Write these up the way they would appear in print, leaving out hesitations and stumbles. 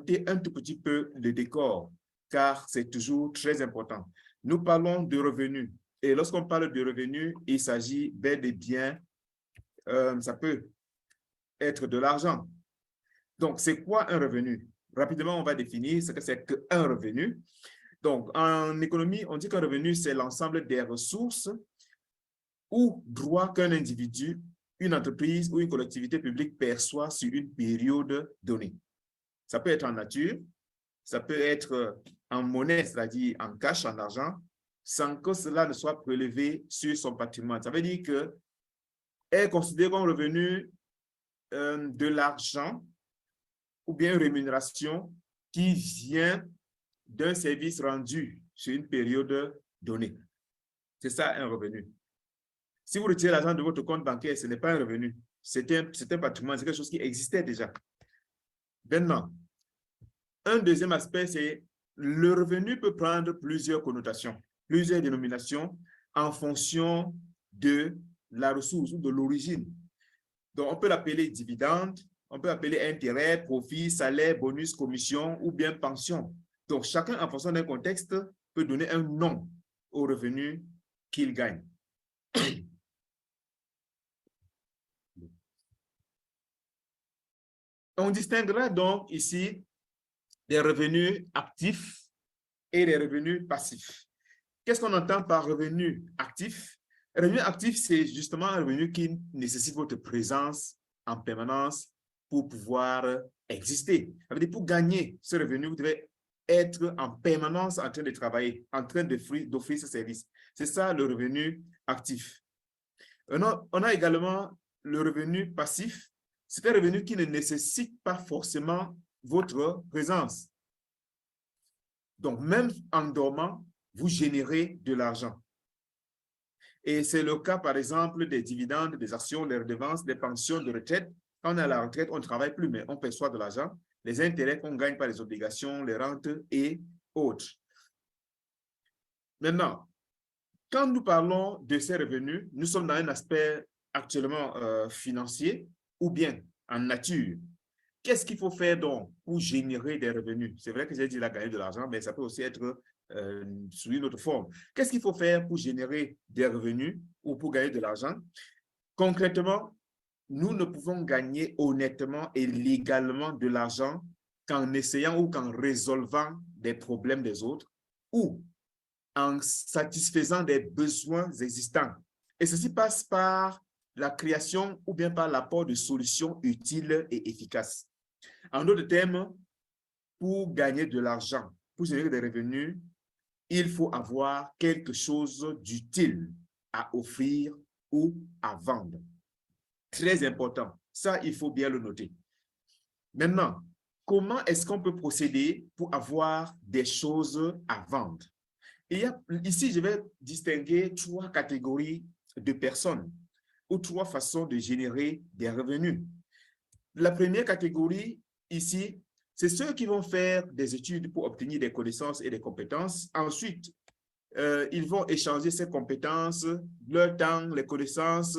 planter un tout petit peu le décor, car c'est toujours très important. Nous parlons de revenus. Et lorsqu'on parle de revenus, il s'agit bel et bien, ça peut être de l'argent. Donc, c'est quoi un revenu? Rapidement, on va définir ce que c'est qu'un revenu. Donc, en économie, on dit qu'un revenu, c'est l'ensemble des ressources ou droits qu'un individu, une entreprise ou une collectivité publique perçoit sur une période donnée. Ça peut être en nature, ça peut être en monnaie, c'est-à-dire en cash, en argent, sans que cela ne soit prélevé sur son patrimoine. Ça veut dire que est considéré comme revenu de l'argent ou bien une rémunération qui vient d'un service rendu sur une période donnée. C'est ça un revenu. Si vous retirez l'argent de votre compte bancaire, ce n'est pas un revenu. C'est un patrimoine, c'est quelque chose qui existait déjà. Maintenant, un deuxième aspect, c'est le revenu peut prendre plusieurs connotations, plusieurs dénominations en fonction de la ressource ou de l'origine. Donc, on peut l'appeler dividende, on peut l'appeler intérêt, profit, salaire, bonus, commission ou bien pension. Donc, chacun, en fonction d'un contexte, peut donner un nom au revenu qu'il gagne. On distinguera donc ici des revenus actifs et des revenus passifs. Qu'est-ce qu'on entend par revenu actif? Revenu actif, c'est justement un revenu qui nécessite votre présence en permanence pour pouvoir exister. Ça veut dire pour gagner ce revenu, vous devez être en permanence en train de travailler, en train d'offrir ce service. C'est ça le revenu actif. On a également le revenu passif. C'est un revenu qui ne nécessite pas forcément votre présence. Donc, même en dormant, vous générez de l'argent. Et c'est le cas, par exemple, des dividendes, des actions, des redevances, des pensions de retraite. Quand on est à la retraite, on ne travaille plus, mais on perçoit de l'argent. Les intérêts qu'on gagne par les obligations, les rentes et autres. Maintenant, quand nous parlons de ces revenus, nous sommes dans un aspect actuellement financier ou bien en nature. Qu'est-ce qu'il faut faire donc pour générer des revenus? C'est vrai que j'ai dit la gagner de l'argent, mais ça peut aussi être sous une autre forme. Qu'est-ce qu'il faut faire pour générer des revenus ou pour gagner de l'argent? Concrètement, nous ne pouvons gagner honnêtement et légalement de l'argent qu'en essayant ou qu'en résolvant des problèmes des autres ou en satisfaisant des besoins existants. Et ceci passe par la création ou bien par l'apport de solutions utiles et efficaces. En d'autres termes, pour gagner de l'argent, pour générer des revenus, il faut avoir quelque chose d'utile à offrir ou à vendre. Très important. Ça, il faut bien le noter. Maintenant, comment est-ce qu'on peut procéder pour avoir des choses à vendre? Ici, je vais distinguer trois catégories de personnes ou trois façons de générer des revenus. La première catégorie, ici, c'est ceux qui vont faire des études pour obtenir des connaissances et des compétences. Ensuite, ils vont échanger ces compétences, leur temps, les connaissances,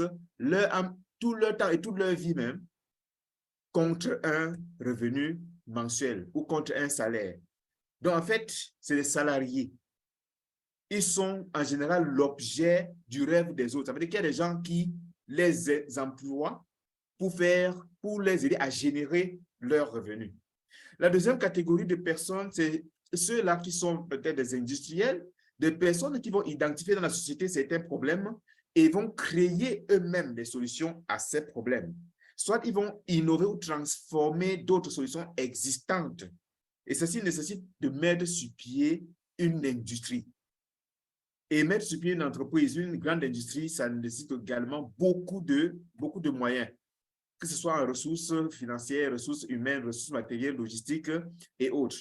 tout leur temps et toute leur vie même, contre un revenu mensuel ou contre un salaire. Donc, en fait, c'est les salariés. Ils sont en général l'objet du rêve des autres. Ça veut dire qu'il y a des gens qui les emploient pour les aider à générer leurs revenus. La deuxième catégorie de personnes, c'est ceux-là qui sont peut-être des industriels, des personnes qui vont identifier dans la société certains problèmes et vont créer eux-mêmes des solutions à ces problèmes. Soit ils vont innover ou transformer d'autres solutions existantes. Et ceci nécessite de mettre sur pied une industrie. Et mettre sur pied une entreprise, une grande industrie, ça nécessite également beaucoup de moyens, que ce soit en ressources financières, ressources humaines, ressources matérielles, logistiques et autres.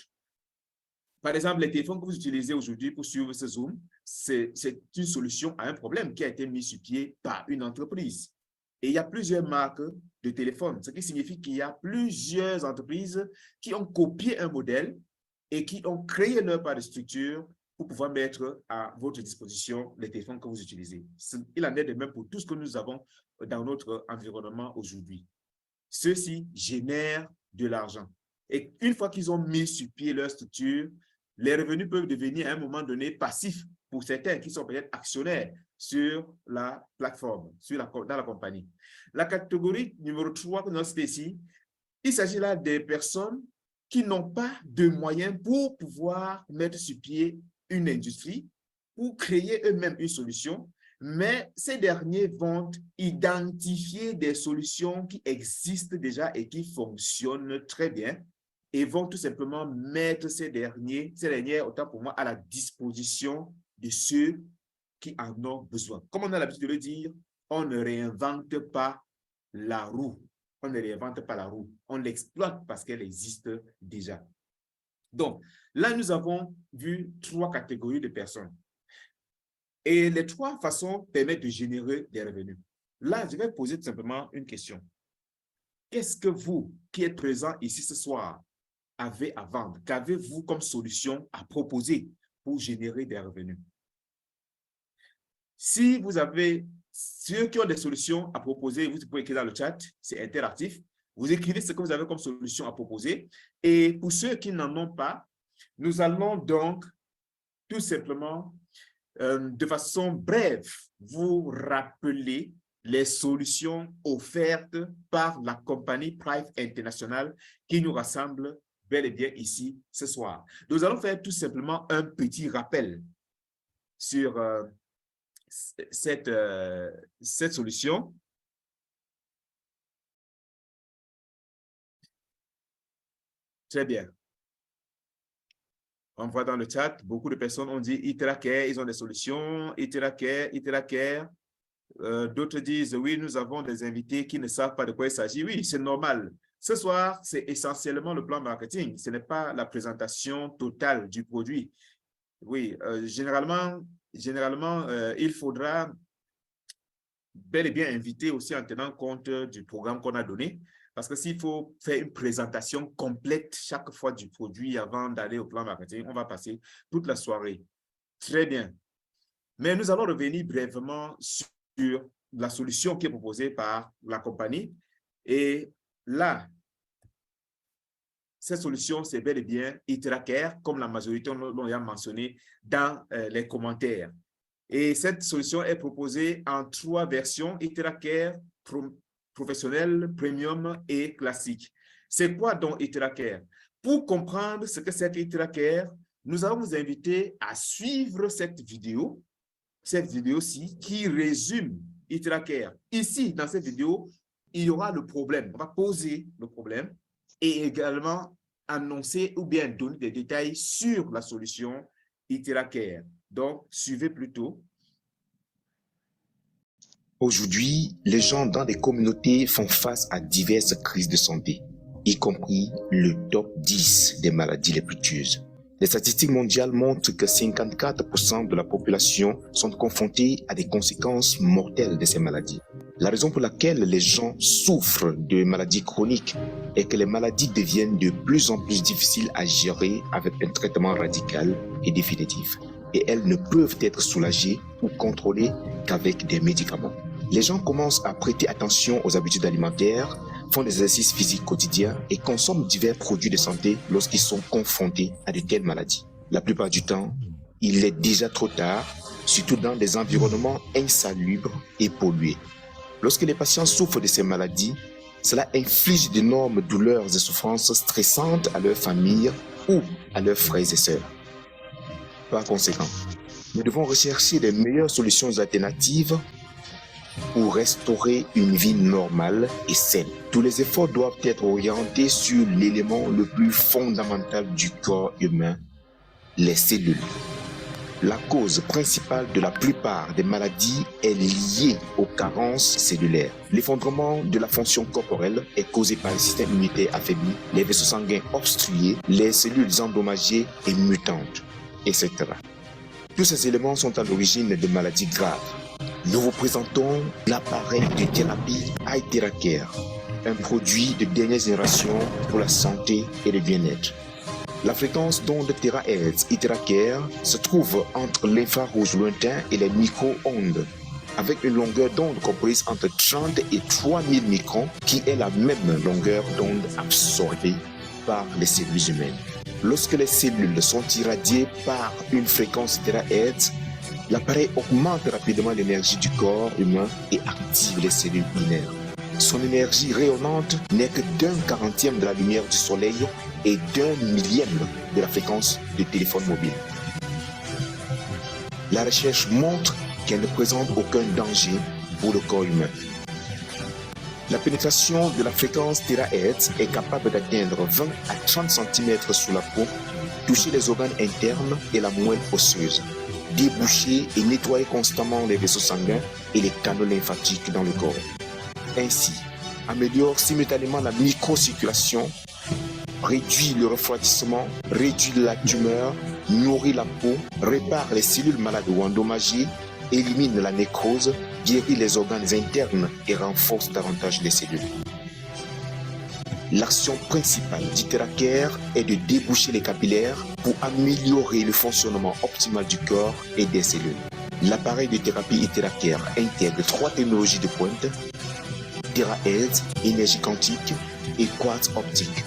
Par exemple, les téléphones que vous utilisez aujourd'hui pour suivre ce Zoom, c'est une solution à un problème qui a été mis sur pied par une entreprise. Et il y a plusieurs marques de téléphones, ce qui signifie qu'il y a plusieurs entreprises qui ont copié un modèle et qui ont créé leur part de structure pour pouvoir mettre à votre disposition les téléphones que vous utilisez. Il en est de même pour tout ce que nous avons dans notre environnement aujourd'hui. Ceux-ci génèrent de l'argent. Et une fois qu'ils ont mis sur pied leur structure, les revenus peuvent devenir à un moment donné passifs pour certains qui sont peut-être actionnaires sur la plateforme, dans la compagnie. La catégorie numéro 3 que nous avons ici, il s'agit là des personnes qui n'ont pas de moyens pour pouvoir mettre sur pied une industrie, pour créer eux-mêmes une solution, mais ces derniers vont identifier des solutions qui existent déjà et qui fonctionnent très bien et vont tout simplement mettre ces dernières, autant pour moi, à la disposition de ceux qui en ont besoin. Comme on a l'habitude de le dire, on ne réinvente pas la roue. On ne réinvente pas la roue. On l'exploite parce qu'elle existe déjà. Donc, là, nous avons vu 3 catégories de personnes. Et les 3 façons permettent de générer des revenus. Là, je vais poser tout simplement une question. Qu'est-ce que vous, qui êtes présents ici ce soir, avez à vendre? Qu'avez-vous comme solution à proposer pour générer des revenus? Si vous avez ceux qui ont des solutions à proposer, vous pouvez écrire dans le chat, c'est interactif. Vous écrivez ce que vous avez comme solution à proposer. Et pour ceux qui n'en ont pas, nous allons donc tout simplement, de façon brève, vous rappeler les solutions offertes par la compagnie Prive International qui nous rassemble bel et bien ici ce soir. Nous allons faire tout simplement un petit rappel sur cette solution. Très bien. On voit dans le chat, beaucoup de personnes ont dit Iteracare, ils ont des solutions, Iteracare. D'autres disent, oui, nous avons des invités qui ne savent pas de quoi il s'agit. Oui, c'est normal. Ce soir, c'est essentiellement le plan marketing. Ce n'est pas la présentation totale du produit. Oui, généralement, il faudra bel et bien inviter aussi en tenant compte du programme qu'on a donné. Parce que s'il faut faire une présentation complète chaque fois du produit avant d'aller au plan marketing, on va passer toute la soirée. Très bien. Mais nous allons revenir brièvement sur la solution qui est proposée par la compagnie. Et là, cette solution, c'est bel et bien Iteracare, comme la majorité l'ont mentionné dans les commentaires. Et cette solution est proposée en 3 versions, Iteracare, professionnel, premium et classique. C'est quoi donc Iteracare? Pour comprendre ce que c'est Iteracare, nous allons vous inviter à suivre cette vidéo-ci qui résume Iteracare. Ici, dans cette vidéo, il y aura le problème. On va poser le problème et également annoncer ou bien donner des détails sur la solution Iteracare. Donc, suivez plutôt. Aujourd'hui, les gens dans des communautés font face à diverses crises de santé, y compris le top 10 des maladies les plus tueuses. Les statistiques mondiales montrent que 54% de la population sont confrontés à des conséquences mortelles de ces maladies. La raison pour laquelle les gens souffrent de maladies chroniques est que les maladies deviennent de plus en plus difficiles à gérer avec un traitement radical et définitif. Et elles ne peuvent être soulagées ou contrôlées qu'avec des médicaments. Les gens commencent à prêter attention aux habitudes alimentaires, font des exercices physiques quotidiens et consomment divers produits de santé lorsqu'ils sont confrontés à de telles maladies. La plupart du temps, il est déjà trop tard, surtout dans des environnements insalubres et pollués. Lorsque les patients souffrent de ces maladies, cela inflige d'énormes douleurs et souffrances stressantes à leurs familles ou à leurs frères et sœurs. Par conséquent, nous devons rechercher les meilleures solutions alternatives pour restaurer une vie normale et saine. Tous les efforts doivent être orientés sur l'élément le plus fondamental du corps humain, les cellules. La cause principale de la plupart des maladies est liée aux carences cellulaires. L'effondrement de la fonction corporelle est causé par le système immunitaire affaibli, les vaisseaux sanguins obstrués, les cellules endommagées et mutantes, etc. Tous ces éléments sont à l'origine de maladies graves. Nous vous présentons l'appareil de thérapie Iteracare, un produit de dernière génération pour la santé et le bien-être. La fréquence d'onde THz Iteracare se trouve entre l'infrarouge lointain et les micro-ondes, avec une longueur d'onde comprise entre 30 et 3000 microns, qui est la même longueur d'onde absorbée par les cellules humaines. Lorsque les cellules sont irradiées par une fréquence THz, l'appareil augmente rapidement l'énergie du corps humain et active les cellules binaires. Son énergie rayonnante n'est que d'1/40e de la lumière du soleil et d'1/1000e de la fréquence du téléphone mobile. La recherche montre qu'elle ne présente aucun danger pour le corps humain. La pénétration de la fréquence THz est capable d'atteindre 20 à 30 cm sous la peau, toucher les organes internes et la moelle osseuse, déboucher et nettoyer constamment les vaisseaux sanguins et les canaux lymphatiques dans le corps. Ainsi, améliore simultanément la microcirculation, réduit le refroidissement, réduit la tumeur, nourrit la peau, répare les cellules malades ou endommagées, élimine la nécrose, guérit les organes internes et renforce davantage les cellules. L'action principale du ThéraCare est de déboucher les capillaires pour améliorer le fonctionnement optimal du corps et des cellules. L'appareil de thérapie ThéraCare intègre 3 technologies de pointe: ThéraHealth, énergie quantique et quartz optique.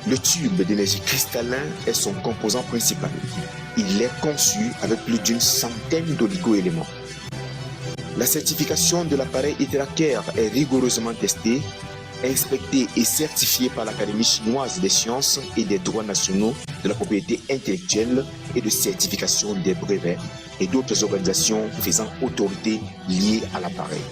Le tube d'énergie cristallin est son composant principal. Il est conçu avec plus d'une centaine d'oligo-éléments. La certification de l'appareil ThéraCare est rigoureusement testée, inspectée et certifiée par l'Académie chinoise des sciences et des droits nationaux de la propriété intellectuelle et de certification des brevets et d'autres organisations faisant autorité liées à l'appareil.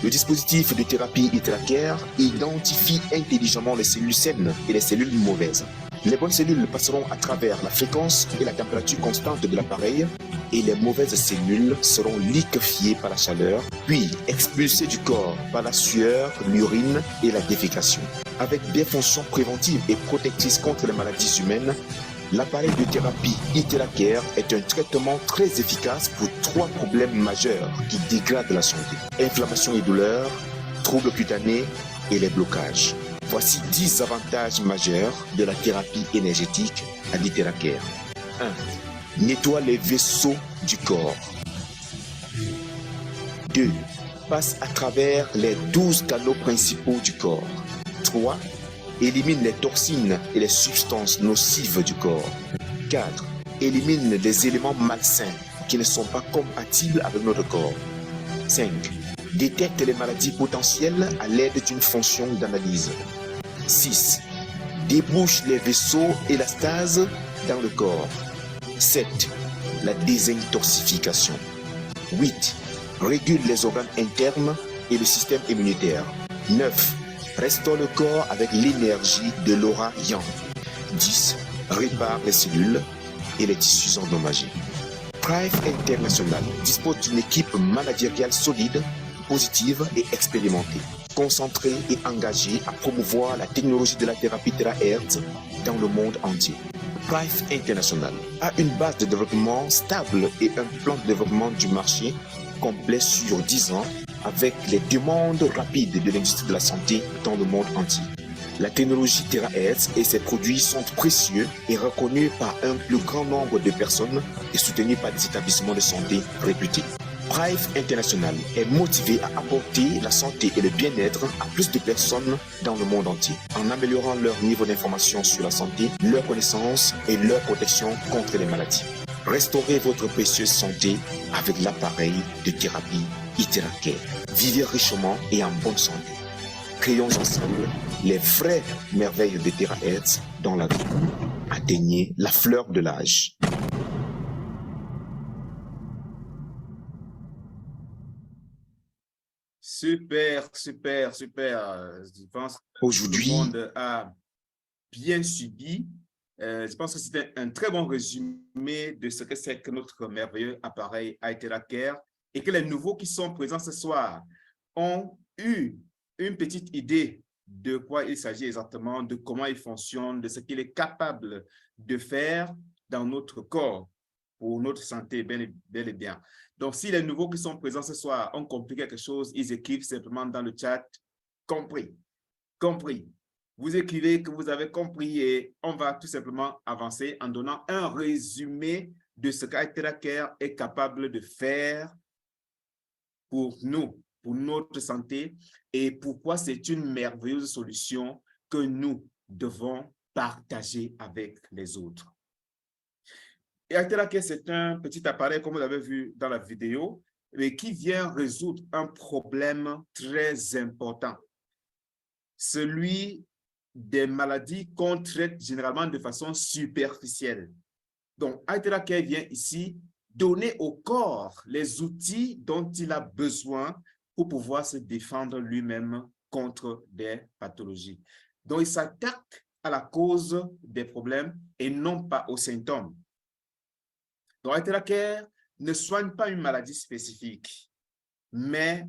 Le dispositif de thérapie ThéraCare identifie intelligemment les cellules saines et les cellules mauvaises. Les bonnes cellules passeront à travers la fréquence et la température constante de l'appareil et les mauvaises cellules seront liquéfiées par la chaleur, puis expulsées du corps par la sueur, l'urine et la défécation. Avec des fonctions préventives et protectrices contre les maladies humaines, l'appareil de thérapie ThéraCare est un traitement très efficace pour 3 problèmes majeurs qui dégradent la santé: inflammation et douleur, troubles cutanés et les blocages. Voici 10 avantages majeurs de la thérapie énergétique à ThéraCare. 1. Nettoie les vaisseaux du corps. 2. Passe à travers les 12 canaux principaux du corps. 3. Élimine les toxines et les substances nocives du corps. 4. Élimine les éléments malsains qui ne sont pas compatibles avec notre corps. 5. Détecte les maladies potentielles à l'aide d'une fonction d'analyse. 6. Débouche les vaisseaux et la stase dans le corps. 7. La désintoxification. 8. Régule les organes internes et le système immunitaire. 9. Restaure le corps avec l'énergie de l'aura yang. 10. Répare les cellules et les tissus endommagés. Prive International dispose d'une équipe managériale solide, positive et expérimentée, concentrée et engagée à promouvoir la technologie de la thérapie ThéraHealth dans le monde entier. Prive International a une base de développement stable et un plan de développement du marché complet sur 10 ans avec les demandes rapides de l'industrie de la santé dans le monde entier. La technologie ThéraHealth et ses produits sont précieux et reconnus par un plus grand nombre de personnes et soutenus par des établissements de santé réputés. Prive International est motivé à apporter la santé et le bien-être à plus de personnes dans le monde entier, en améliorant leur niveau d'information sur la santé, leur connaissance et leur protection contre les maladies. Restaurez votre précieuse santé avec l'appareil de thérapie ThéraCare. Vivez richement et en bonne santé. Créons ensemble les vraies merveilles de ThéraHealth dans la vie. Atteignez la fleur de l'âge. Super, super, super. Je pense que Aujourd'hui, tout le monde a bien suivi. Je pense que c'était un très bon résumé de ce que c'est que notre merveilleux appareil ThéraCare et que les nouveaux qui sont présents ce soir ont eu une petite idée de quoi il s'agit exactement, de comment il fonctionne, de ce qu'il est capable de faire dans notre corps pour notre santé, bel et bien. Donc, si les nouveaux qui sont présents ce soir ont compris quelque chose, ils écrivent simplement dans le chat « compris »,« compris ». Vous écrivez que vous avez compris et on va tout simplement avancer en donnant un résumé de ce qu'ThéraCare est capable de faire pour nous, pour notre santé et pourquoi c'est une merveilleuse solution que nous, devons partager avec les autres. Et Aitelake, c'est un petit appareil, comme vous l'avez vu dans la vidéo, mais qui vient résoudre un problème très important. Celui des maladies qu'on traite généralement de façon superficielle. Donc, Aitelake vient ici donner au corps les outils dont il a besoin pour pouvoir se défendre lui-même contre des pathologies. Donc, il s'attaque à la cause des problèmes et non pas aux symptômes. Donc, Aitelake ne soigne pas une maladie spécifique, mais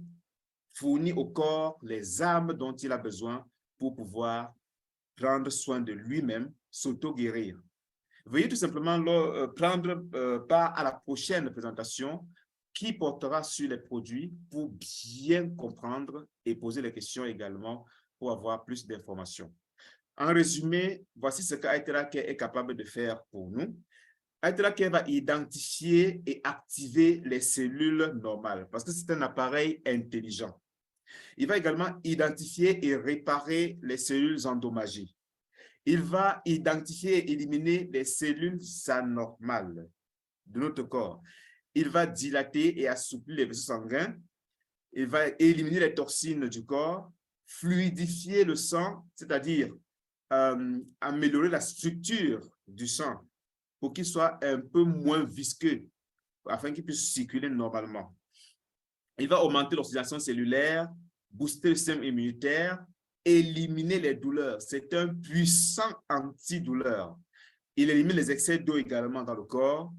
fournit au corps les armes dont il a besoin pour pouvoir prendre soin de lui-même, s'auto-guérir. Veuillez tout simplement prendre part à la prochaine présentation qui portera sur les produits pour bien comprendre et poser les questions également pour avoir plus d'informations. En résumé, voici ce qu'Aitelake est capable de faire pour nous. Aitelake va identifier et activer les cellules normales parce que c'est un appareil intelligent. Il va également identifier et réparer les cellules endommagées. Il va identifier et éliminer les cellules anormales de notre corps. Il va dilater et assouplir les vaisseaux sanguins. Il va éliminer les toxines du corps, fluidifier le sang, c'est-à-dire améliorer la structure du sang pour qu'il soit un peu moins visqueux, afin qu'il puisse circuler normalement. Il va augmenter l'oxygénation cellulaire, booster le système immunitaire, éliminer les douleurs. C'est un puissant antidouleur. Il élimine les excès d'eau également dans le corps,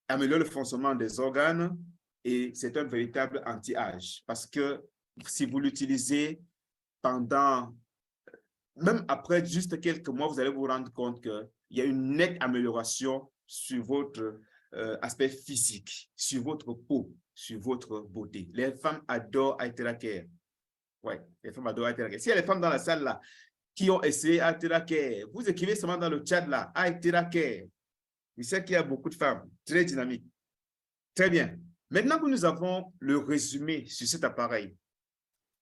améliore le fonctionnement des organes et c'est un véritable anti-âge. Parce que si vous l'utilisez pendant, même après juste quelques mois, vous allez vous rendre compte qu'il y a une nette amélioration sur votre aspect physique, sur votre peau, sur votre beauté. Les femmes adorent Aitelake. Oui, les femmes adorent Aitelake. S'il y a les femmes dans la salle là qui ont essayé Aitelake, vous écrivez seulement dans le chat là, Aitelake. Je sais qu'il y a beaucoup de femmes très dynamiques. Très bien. Maintenant que nous avons le résumé sur cet appareil,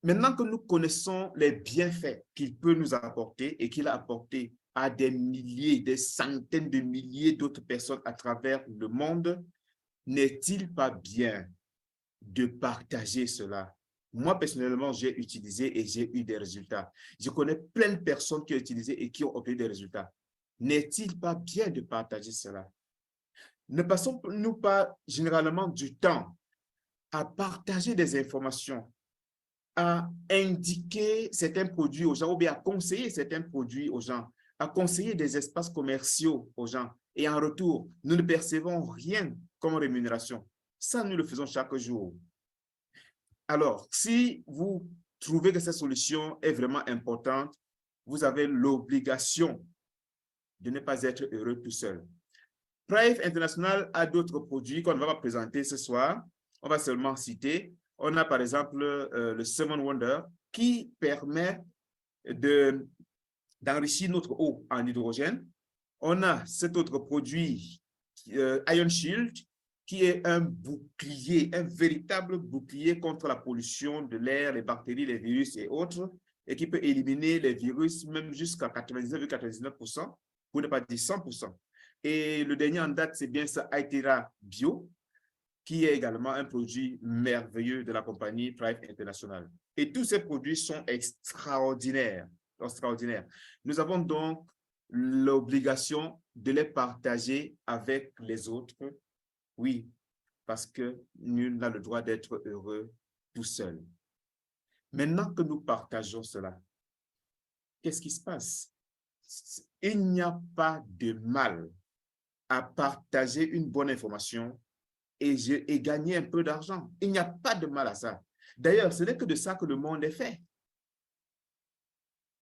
maintenant que nous connaissons les bienfaits qu'il peut nous apporter et qu'il a apporté à des milliers, des centaines de milliers d'autres personnes à travers le monde, n'est-il pas bien de partager cela? Moi, personnellement, j'ai utilisé et j'ai eu des résultats. Je connais plein de personnes qui ont utilisé et qui ont obtenu des résultats. N'est-il pas bien de partager cela? Ne passons-nous pas généralement du temps à partager des informations, à indiquer certains produits aux gens ou bien à conseiller certains produits aux gens, à conseiller des espaces commerciaux aux gens et en retour, nous ne percevons rien comme rémunération. Ça, nous le faisons chaque jour. Alors, si vous trouvez que cette solution est vraiment importante, vous avez l'obligation de ne pas être heureux tout seul. Thrive International a d'autres produits qu'on ne va pas présenter ce soir. On va seulement citer. On a par exemple le Seven Wonder qui permet d'enrichir notre eau en hydrogène. On a cet autre produit, Ion Shield, qui est un bouclier, un véritable bouclier contre la pollution de l'air, les bactéries, les virus et autres, et qui peut éliminer les virus même jusqu'à 99,99%, pour ne pas dire 100%. Et le dernier en date, c'est bien ça, Aitera Bio, qui est également un produit merveilleux de la compagnie Thrive International. Et tous ces produits sont extraordinaires, extraordinaires. Nous avons donc l'obligation de les partager avec les autres. Oui, parce que nul n'a le droit d'être heureux tout seul. Maintenant que nous partageons cela, qu'est-ce qui se passe? Il n'y a pas de mal à partager une bonne information et gagner un peu d'argent. Il n'y a pas de mal à ça. D'ailleurs, ce n'est que de ça que le monde est fait.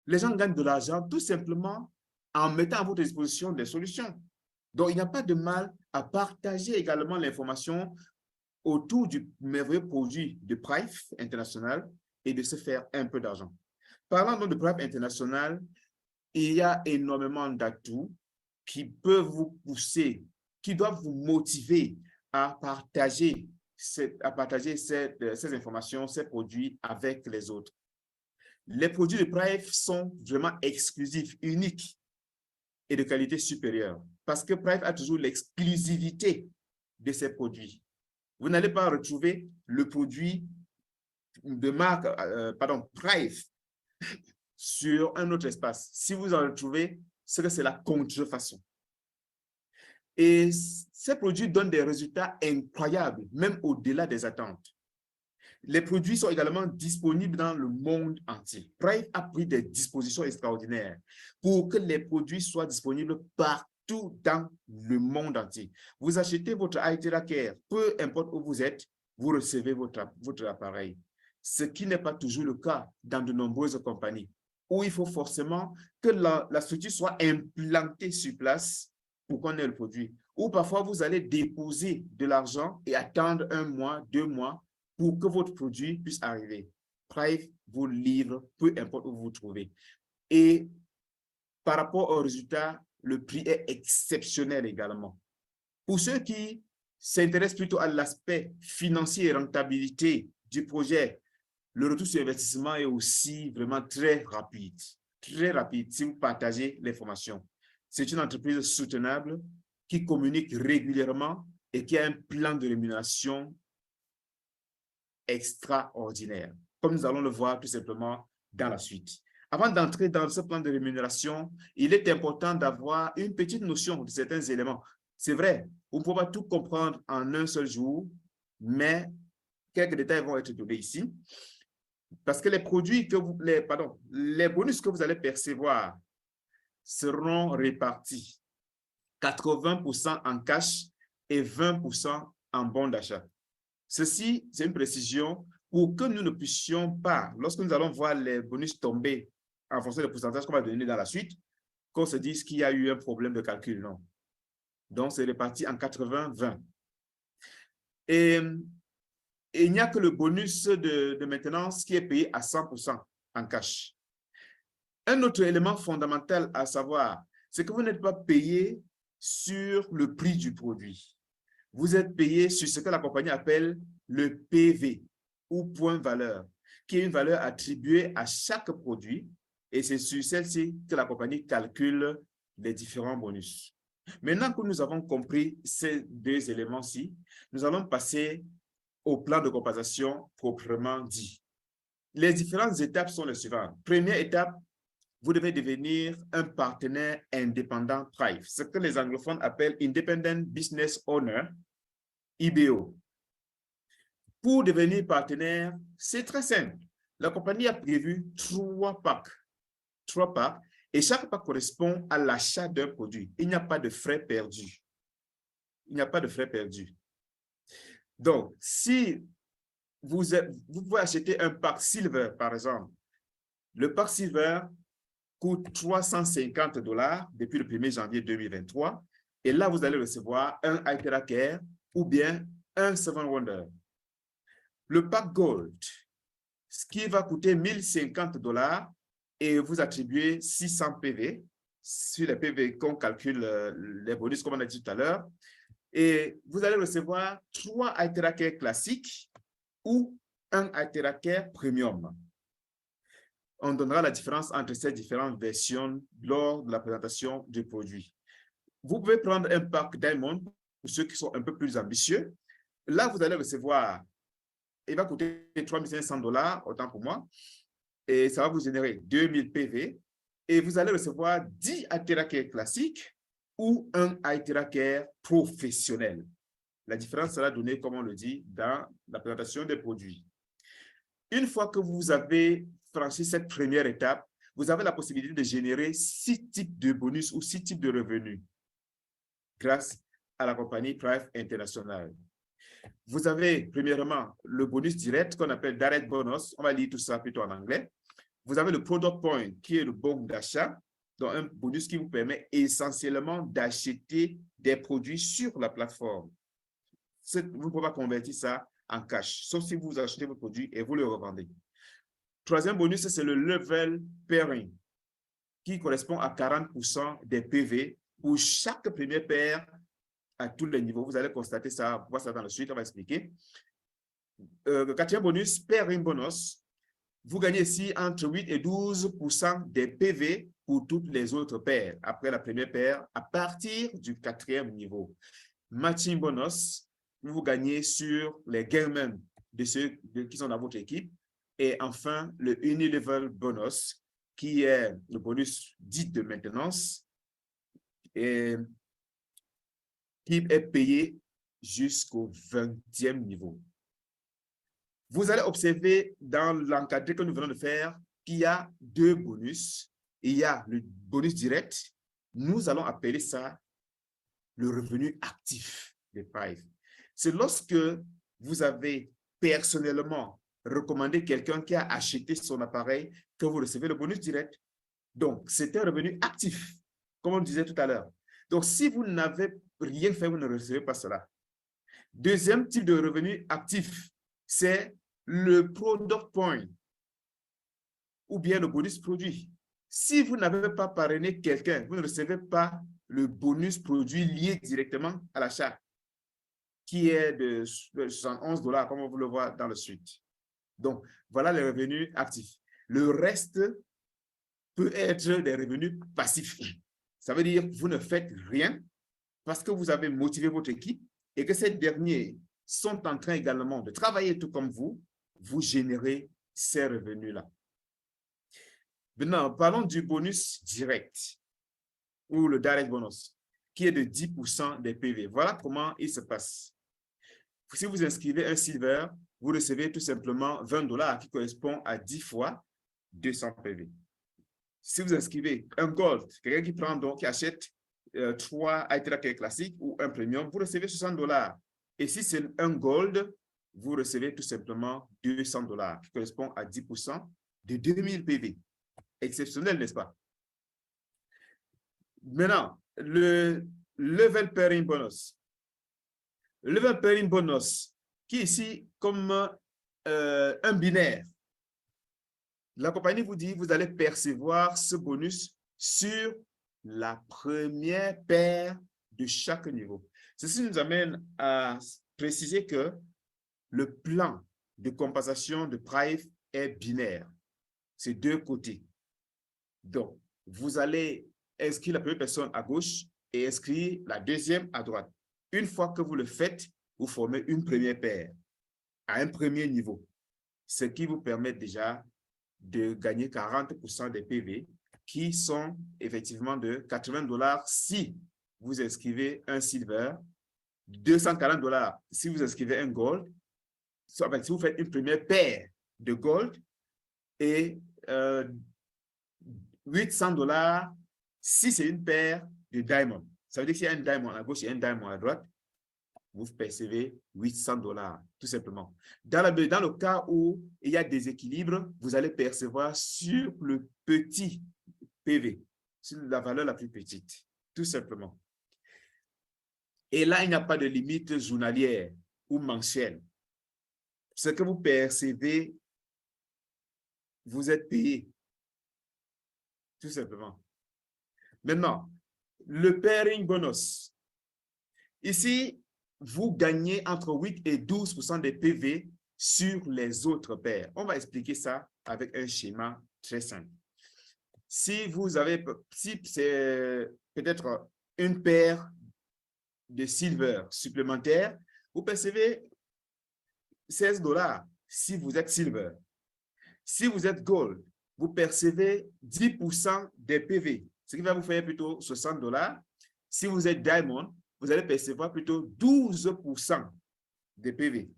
Les gens gagnent de l'argent tout simplement en mettant à votre disposition des solutions. Donc, il n'y a pas de mal à partager également l'information autour du merveilleux produit de Thrive International et de se faire un peu d'argent. Parlant donc de Thrive International, il y a énormément d'atouts qui peuvent vous pousser, qui doivent vous motiver à partager ces informations, ces produits avec les autres. Les produits de Prive sont vraiment exclusifs, uniques et de qualité supérieure. Parce que Prive a toujours l'exclusivité de ses produits. Vous n'allez pas retrouver le produit de marque, Prive sur un autre espace. Si vous en retrouvez, c'est que c'est la contrefaçon. Et ces produits donnent des résultats incroyables, même au-delà des attentes. Les produits sont également disponibles dans le monde entier. Prive a pris des dispositions extraordinaires pour que les produits soient disponibles partout dans le monde entier. Vous achetez votre iTera Care, peu importe où vous êtes, vous recevez votre appareil. Ce qui n'est pas toujours le cas dans de nombreuses compagnies, où il faut forcément que la structure soit implantée sur place pour qu'on ait le produit. Ou parfois, vous allez déposer de l'argent et attendre 1 mois, 2 mois pour que votre produit puisse arriver. Prive vous livre, peu importe où vous vous trouvez. Et par rapport au résultat, le prix est exceptionnel également. Pour ceux qui s'intéressent plutôt à l'aspect financier et rentabilité du projet, le retour sur investissement est aussi vraiment très rapide si vous partagez l'information. C'est une entreprise soutenable qui communique régulièrement et qui a un plan de rémunération extraordinaire, comme nous allons le voir tout simplement dans la suite. Avant d'entrer dans ce plan de rémunération, il est important d'avoir une petite notion de certains éléments. C'est vrai, on ne peut pas tout comprendre en un seul jour, mais quelques détails vont être donnés ici. Parce que les produits que vous, les bonus que vous allez percevoir seront répartis 80% en cash et 20% en bon d'achat. Ceci, c'est une précision pour que nous ne puissions pas, lorsque nous allons voir les bonus tomber en fonction des pourcentages qu'on va donner dans la suite, qu'on se dise qu'il y a eu un problème de calcul. Non. Donc, c'est réparti en 80-20. Et il n'y a que le bonus de maintenance qui est payé à 100% en cash. Un autre élément fondamental à savoir, c'est que vous n'êtes pas payé sur le prix du produit. Vous êtes payé sur ce que la compagnie appelle le PV ou point valeur, qui est une valeur attribuée à chaque produit et c'est sur celle-ci que la compagnie calcule les différents bonus. Maintenant que nous avons compris ces deux éléments-ci, nous allons passer au plan de compensation proprement dit. Les différentes étapes sont les suivantes. Première étape, vous devez devenir un partenaire indépendant Prive, ce que les anglophones appellent Independent Business Owner, IBO. Pour devenir partenaire, c'est très simple. La compagnie a prévu 3 packs. 3 packs et chaque pack correspond à l'achat d'un produit. Il n'y a pas de frais perdus. Il n'y a pas de frais perdus. Donc, si vous pouvez acheter un pack Silver, par exemple, le pack Silver coûte $350 depuis le 1er janvier 2023. Et là, vous allez recevoir un iTera Care ou bien un 7 Wonder. Le pack Gold, ce qui va coûter $1050 et vous attribuez 600 PV, sur les PV qu'on calcule les bonus, comme on a dit tout à l'heure. Et vous allez recevoir 3 iTera Care classiques ou un iTera Care Premium. On donnera la différence entre ces différentes versions lors de la présentation du produit. Vous pouvez prendre un pack Diamond pour ceux qui sont un peu plus ambitieux. Là, vous allez recevoir, il va coûter $3 500, autant pour moi, et ça va vous générer 2000 PV. Et vous allez recevoir 10 iTera Care classiques ou un iTera Care professionnel. La différence sera donnée, comme on le dit, dans la présentation des produits. Une fois que vous avez franchi cette première étape, vous avez la possibilité de générer 6 types de bonus ou 6 types de revenus grâce à la compagnie Prive International. Vous avez premièrement le bonus direct qu'on appelle Direct Bonus. On va lire tout ça plutôt en anglais. Vous avez le Product Point qui est le bon d'achat, donc un bonus qui vous permet essentiellement d'acheter des produits sur la plateforme. Vous ne pouvez pas convertir ça en cash, sauf si vous achetez vos produits et vous le revendez. Troisième bonus, c'est le level pairing, qui correspond à 40% des PV pour chaque première paire à tous les niveaux. Vous allez constater ça, voir ça dans la suite, on va expliquer. Le quatrième bonus, pairing bonus, vous gagnez ici entre 8 et 12% des PV pour toutes les autres paires. Après la première paire, à partir du 4e niveau. Matching bonus, vous gagnez sur les gains de ceux qui sont dans votre équipe. Et enfin, le unilevel bonus, qui est le bonus dit de maintenance et qui est payé jusqu'au 20e niveau. Vous allez observer dans l'encadré que nous venons de faire qu'il y a deux bonus. Il y a le bonus direct. Nous allons appeler ça le revenu actif de Prive. C'est lorsque vous avez personnellement recommandé quelqu'un qui a acheté son appareil que vous recevez le bonus direct. Donc, c'est un revenu actif, comme on disait tout à l'heure. Donc, si vous n'avez rien fait, vous ne recevez pas cela. Deuxième type de revenu actif, c'est le product point ou bien le bonus produit. Si vous n'avez pas parrainé quelqu'un, vous ne recevez pas le bonus produit lié directement à l'achat, qui est de 71 $, comme on vous le voit dans le suite. Donc, voilà les revenus actifs. Le reste peut être des revenus passifs. Ça veut dire que vous ne faites rien parce que vous avez motivé votre équipe et que ces derniers sont en train également de travailler tout comme vous, vous générez ces revenus-là. Maintenant, parlons du bonus direct ou le direct bonus, qui est de 10% des PV. Voilà comment il se passe. Si vous inscrivez un silver, vous recevez tout simplement 20 $ qui correspond à 10 fois 200 PV. Si vous inscrivez un gold, quelqu'un qui prend donc, qui achète 3 iTracker classiques ou un premium, vous recevez 60 $. Et si c'est un gold, vous recevez tout simplement 200 $, qui correspond à 10% de 2000 PV. Exceptionnel, n'est-ce pas? Maintenant, le level pairing bonus. Le level pairing bonus, qui est ici comme un binaire. La compagnie vous dit, vous allez percevoir ce bonus sur la première paire de chaque niveau. Ceci nous amène à préciser que le plan de compensation de Prive est binaire. C'est deux côtés. Donc, vous allez inscrire la première personne à gauche et inscrire la deuxième à droite. Une fois que vous le faites, vous formez une première paire à un premier niveau, ce qui vous permet déjà de gagner 40% des PV qui sont effectivement de 80 $ si vous inscrivez un silver, 240 $ si vous inscrivez un gold, si vous faites une première paire de gold et 800 $ si c'est une paire de diamond. Ça veut dire qu'il y a un diamond à gauche et un diamond à droite, vous percevez 800 $, tout simplement. Dans le cas où il y a des équilibres, vous allez percevoir sur le petit PV, sur la valeur la plus petite, tout simplement. Et là, il n'y a pas de limite journalière ou mensuelle. Ce que vous percevez, vous êtes payé, tout simplement. Maintenant, le pairing bonus. Ici, vous gagnez entre 8 et 12% des PV sur les autres paires. On va expliquer ça avec un schéma très simple. Si c'est peut-être une paire de silver supplémentaire, vous percevez 16 $ si vous êtes silver. Si vous êtes gold, vous percevez 10% des PV, ce qui va vous faire plutôt 60 $. Si vous êtes diamond, vous allez percevoir plutôt 12% des PV.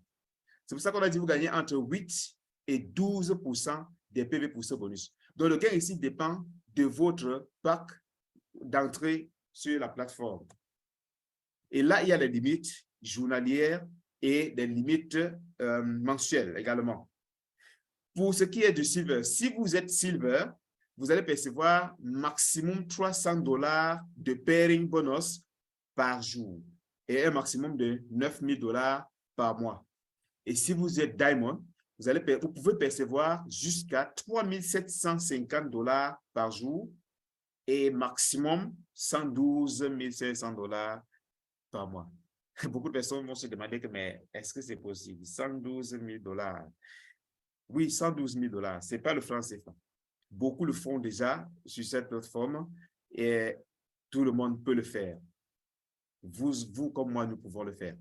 C'est pour ça qu'on a dit que vous gagnez entre 8 et 12% des PV pour ce bonus. Donc, le gain ici dépend de votre pack d'entrée sur la plateforme. Et là, il y a des limites journalières et des limites mensuelles également. Pour ce qui est du silver, si vous êtes silver, vous allez percevoir maximum 300 $ de pairing bonus par jour et un maximum de 9000 $ par mois. Et si vous êtes diamond, vous pouvez percevoir jusqu'à 3750 $ par jour et maximum 112 500 $ par mois. Beaucoup de personnes vont se demander que, mais est-ce que c'est possible? 112 000 $. Oui, 112 000 $. Ce n'est pas le franc CFA. Beaucoup le font déjà sur cette plateforme et tout le monde peut le faire. Vous comme moi, nous pouvons le faire.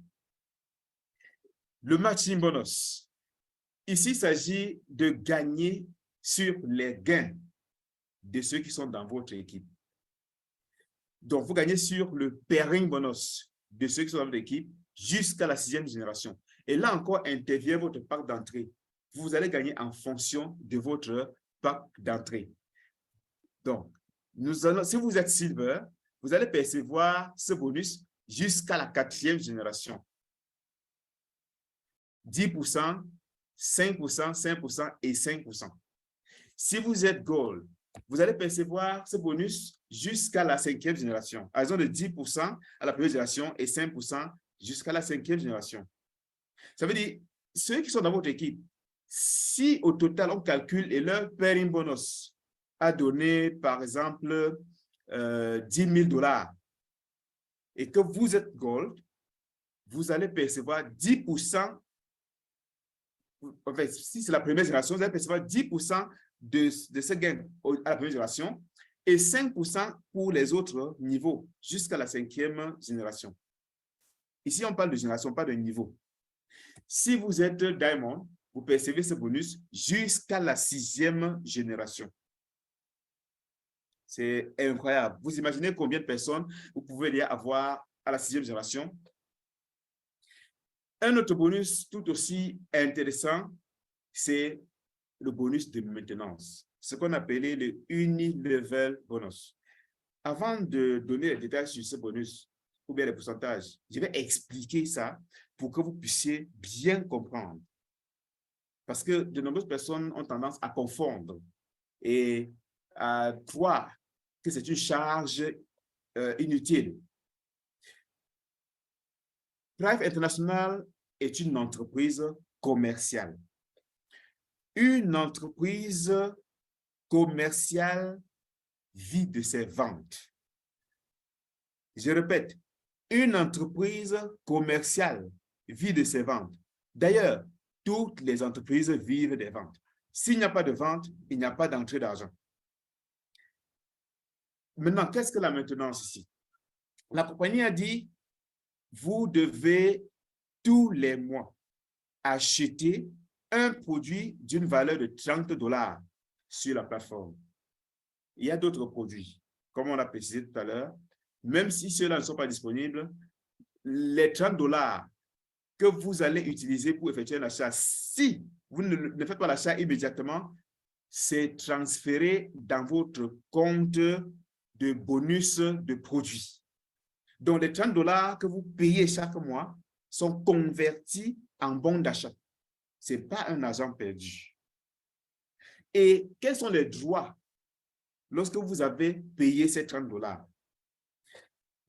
Le matching bonus. Ici, il s'agit de gagner sur les gains de ceux qui sont dans votre équipe. Donc, vous gagnez sur le pairing bonus de ceux qui sont dans votre équipe jusqu'à la 6e génération. Et là encore, intervient votre pack d'entrée. Vous allez gagner en fonction de votre pack d'entrée. Donc, si vous êtes Silver, vous allez percevoir ce bonus jusqu'à la 4e génération. 10%, 5%, 5% et 5%. Si vous êtes Gold, vous allez percevoir ce bonus jusqu'à la 5e génération, à raison de 10% à la première génération et 5% jusqu'à la 5e génération. Ça veut dire, ceux qui sont dans votre équipe, si au total on calcule et leur pairing bonus a donné, par exemple, 10 000 $ et que vous êtes Gold, vous allez percevoir 10%. En fait, si c'est la première génération, vous allez percevoir 10% de ce gain à la première génération et 5% pour les autres niveaux jusqu'à la 5e génération. Ici, on parle de génération, pas de niveau. Si vous êtes Diamond, vous percevez ce bonus jusqu'à la 6e génération. C'est incroyable. Vous imaginez combien de personnes vous pouvez avoir à la 6e génération? Un autre bonus tout aussi intéressant, c'est le bonus de maintenance, ce qu'on appelait le Unilevel bonus. Avant de donner les détails sur ce bonus ou bien les pourcentages, je vais expliquer ça pour que vous puissiez bien comprendre. Parce que de nombreuses personnes ont tendance à confondre et à croire que c'est une charge inutile. Thrive International est une entreprise commerciale. Une entreprise commerciale vit de ses ventes. Je répète, une entreprise commerciale vit de ses ventes. D'ailleurs, toutes les entreprises vivent des ventes. S'il n'y a pas de vente, il n'y a pas d'entrée d'argent. Maintenant, qu'est-ce que la maintenance ici? La compagnie a dit, vous devez tous les mois acheter un produit d'une valeur de 30 $ sur la plateforme. Il y a d'autres produits, comme on l'a précisé tout à l'heure, même si ceux-là ne sont pas disponibles, les 30 $ que vous allez utiliser pour effectuer l'achat, si vous ne faites pas l'achat immédiatement, c'est transféré dans votre compte de bonus de produits. Donc, les 30 $ que vous payez chaque mois sont convertis en bons d'achat. Ce n'est pas un argent perdu. Et quels sont les droits lorsque vous avez payé ces 30 $?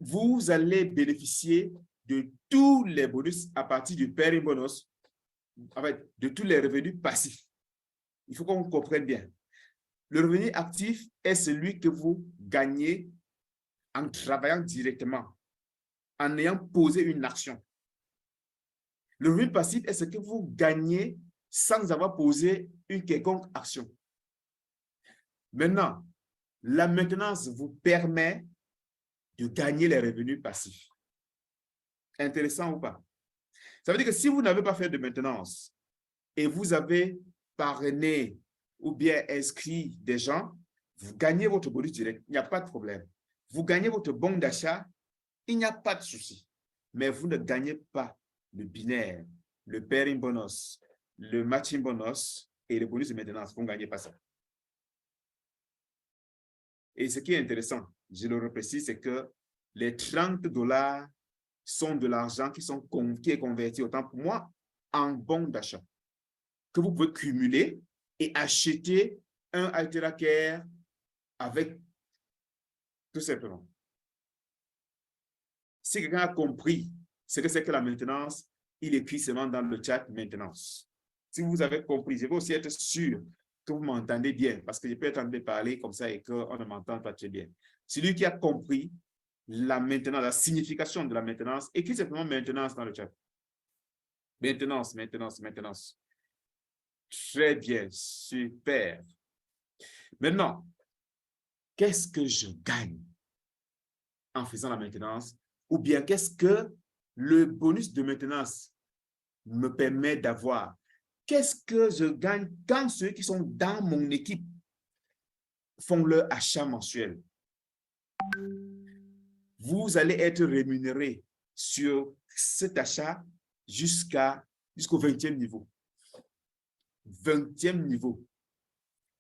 Vous allez bénéficier de tous les bonus à partir du pairing bonus, en fait, de tous les revenus passifs. Il faut qu'on comprenne bien. Le revenu actif est celui que vous gagnez en travaillant directement, en ayant posé une action. Le revenu passif est ce que vous gagnez sans avoir posé une quelconque action. Maintenant, la maintenance vous permet de gagner les revenus passifs. Intéressant ou pas? Ça veut dire que si vous n'avez pas fait de maintenance et vous avez parrainé ou bien inscrit des gens, vous gagnez votre bonus direct, il n'y a pas de problème. Vous gagnez votre bon d'achat, il n'y a pas de souci. Mais vous ne gagnez pas le binaire, le pairing bonus, le matching bonus et le bonus de maintenance. Vous ne gagnez pas ça. Et ce qui est intéressant, je le reprécise, c'est que les 30 $ sont de l'argent qui est converti, autant pour moi, en bon d'achat, que vous pouvez cumuler et acheter un Altera Care avec, tout simplement. Si quelqu'un a compris ce que c'est que la maintenance, il écrit seulement dans le chat maintenance. Si vous avez compris, je veux aussi être sûr que vous m'entendez bien, parce que je peux être en train de parler comme ça et qu'on ne m'entend pas très bien. Celui qui a compris la maintenance, la signification de la maintenance, écrit simplement maintenance dans le chat. Maintenance, maintenance, maintenance. Très bien, super. Maintenant, qu'est-ce que je gagne en faisant la maintenance? Ou bien qu'est-ce que le bonus de maintenance me permet d'avoir? Qu'est-ce que je gagne quand ceux qui sont dans mon équipe font leur achat mensuel? Vous allez être rémunéré sur cet achat jusqu'au 20e niveau. 20e niveau.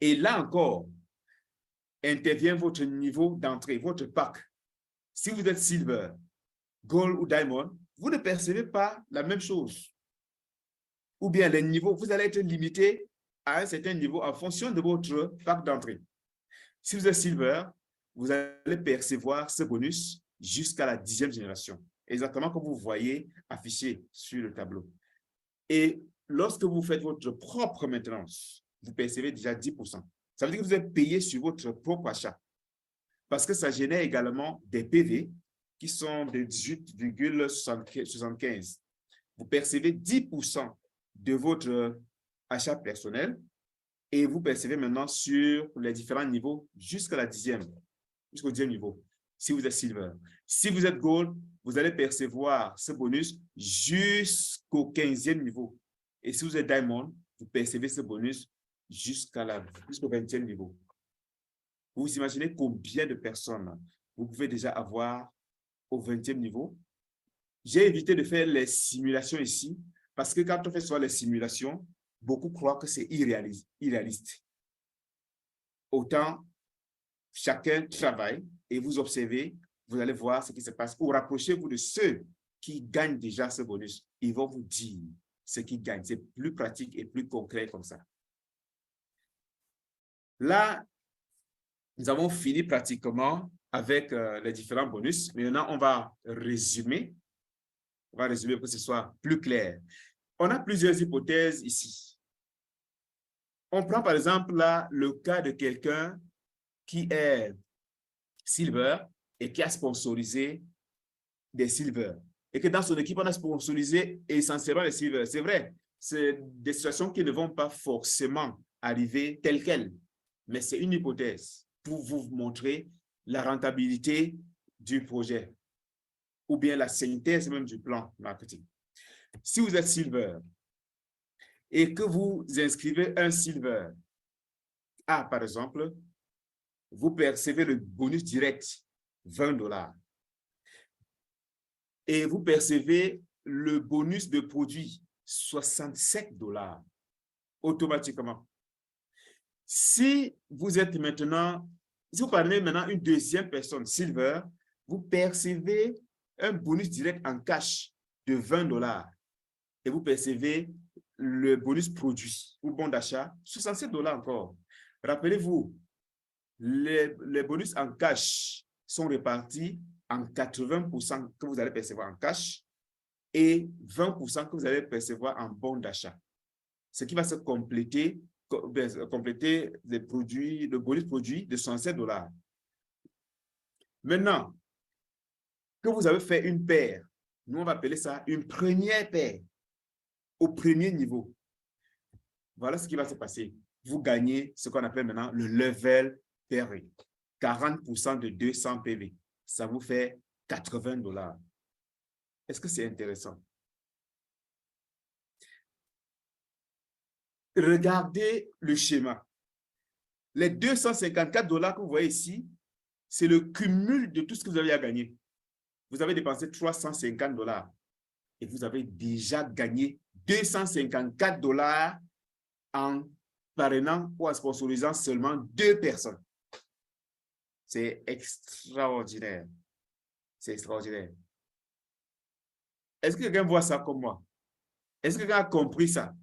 Et là encore, intervient votre niveau d'entrée, votre pack. Si vous êtes silver, gold ou diamond, vous ne percevez pas la même chose. Ou bien les niveaux, vous allez être limité à un certain niveau en fonction de votre pack d'entrée. Si vous êtes silver, vous allez percevoir ce bonus jusqu'à la 10e génération, exactement comme vous voyez affiché sur le tableau. Et lorsque vous faites votre propre maintenance, vous percevez déjà 10%. Ça veut dire que vous êtes payé sur votre propre achat. Parce que ça génère également des PV qui sont de 18,75. Vous percevez 10% de votre achat personnel et vous percevez maintenant sur les différents niveaux jusqu'à la 10e, jusqu'au 10e niveau, si vous êtes silver. Si vous êtes gold, vous allez percevoir ce bonus jusqu'au 15e niveau. Et si vous êtes diamond, vous percevez ce bonus jusqu'au 20e niveau. Vous imaginez combien de personnes vous pouvez déjà avoir au 20e niveau? J'ai évité de faire les simulations ici parce que quand on fait soit les simulations, beaucoup croient que c'est irréaliste. Autant chacun travaille et vous observez, vous allez voir ce qui se passe. Ou rapprochez-vous de ceux qui gagnent déjà ce bonus. Ils vont vous dire ce qu'ils gagnent. C'est plus pratique et plus concret comme ça. Là, nous avons fini pratiquement avec les différents bonus. Maintenant, on va résumer. On va résumer pour que ce soit plus clair. On a plusieurs hypothèses ici. On prend par exemple là le cas de quelqu'un qui est silver et qui a sponsorisé des silver. Et que dans son équipe, on a sponsorisé essentiellement les silver. C'est vrai, c'est des situations qui ne vont pas forcément arriver telles quelles. Mais c'est une hypothèse pour vous montrer la rentabilité du projet ou bien la synthèse même du plan marketing. Si vous êtes silver et que vous inscrivez un silver A, par exemple, vous percevez le bonus direct, 20 $. Et vous percevez le bonus de produit, 67 $, automatiquement. Si vous êtes maintenant, si vous parlez maintenant une deuxième personne, silver, vous percevez un bonus direct en cash de 20 $ et vous percevez le bonus produit ou bon d'achat, 67 $ encore. Rappelez-vous, les bonus en cash sont répartis en 80% que vous allez percevoir en cash et 20% que vous allez percevoir en bon d'achat. Ce qui va se compléter les produits, le bonus produit de 67 $. Maintenant, que vous avez fait une paire, nous on va appeler ça une première paire au premier niveau. Voilà ce qui va se passer. Vous gagnez ce qu'on appelle maintenant le level PV. 40% de 200 PV. Ça vous fait 80 $. Est-ce que c'est intéressant? Regardez le schéma. Les 254 $ que vous voyez ici, c'est le cumul de tout ce que vous avez à gagner. Vous avez dépensé 350 $ et vous avez déjà gagné 254 $ en parrainant ou en sponsorisant seulement 2 personnes. C'est extraordinaire. C'est extraordinaire. Est-ce que quelqu'un voit ça comme moi? Est-ce que quelqu'un a compris ça?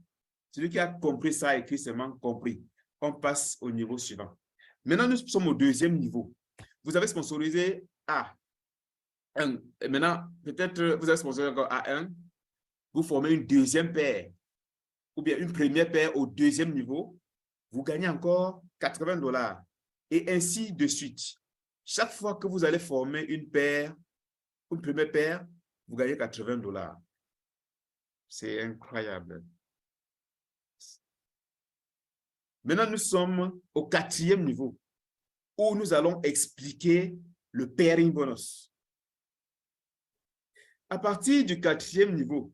Celui qui a compris ça a écrit seulement compris. On passe au niveau suivant. Maintenant, nous sommes au deuxième niveau. Vous avez sponsorisé A1. Et maintenant, peut-être vous avez sponsorisé encore A1. Vous formez une deuxième paire ou bien une première paire au deuxième niveau. Vous gagnez encore 80 $ et ainsi de suite. Chaque fois que vous allez former une paire, une première paire, vous gagnez 80 $. C'est incroyable. Maintenant, nous sommes au 4e niveau où nous allons expliquer le pairing bonus. À partir du 4e niveau,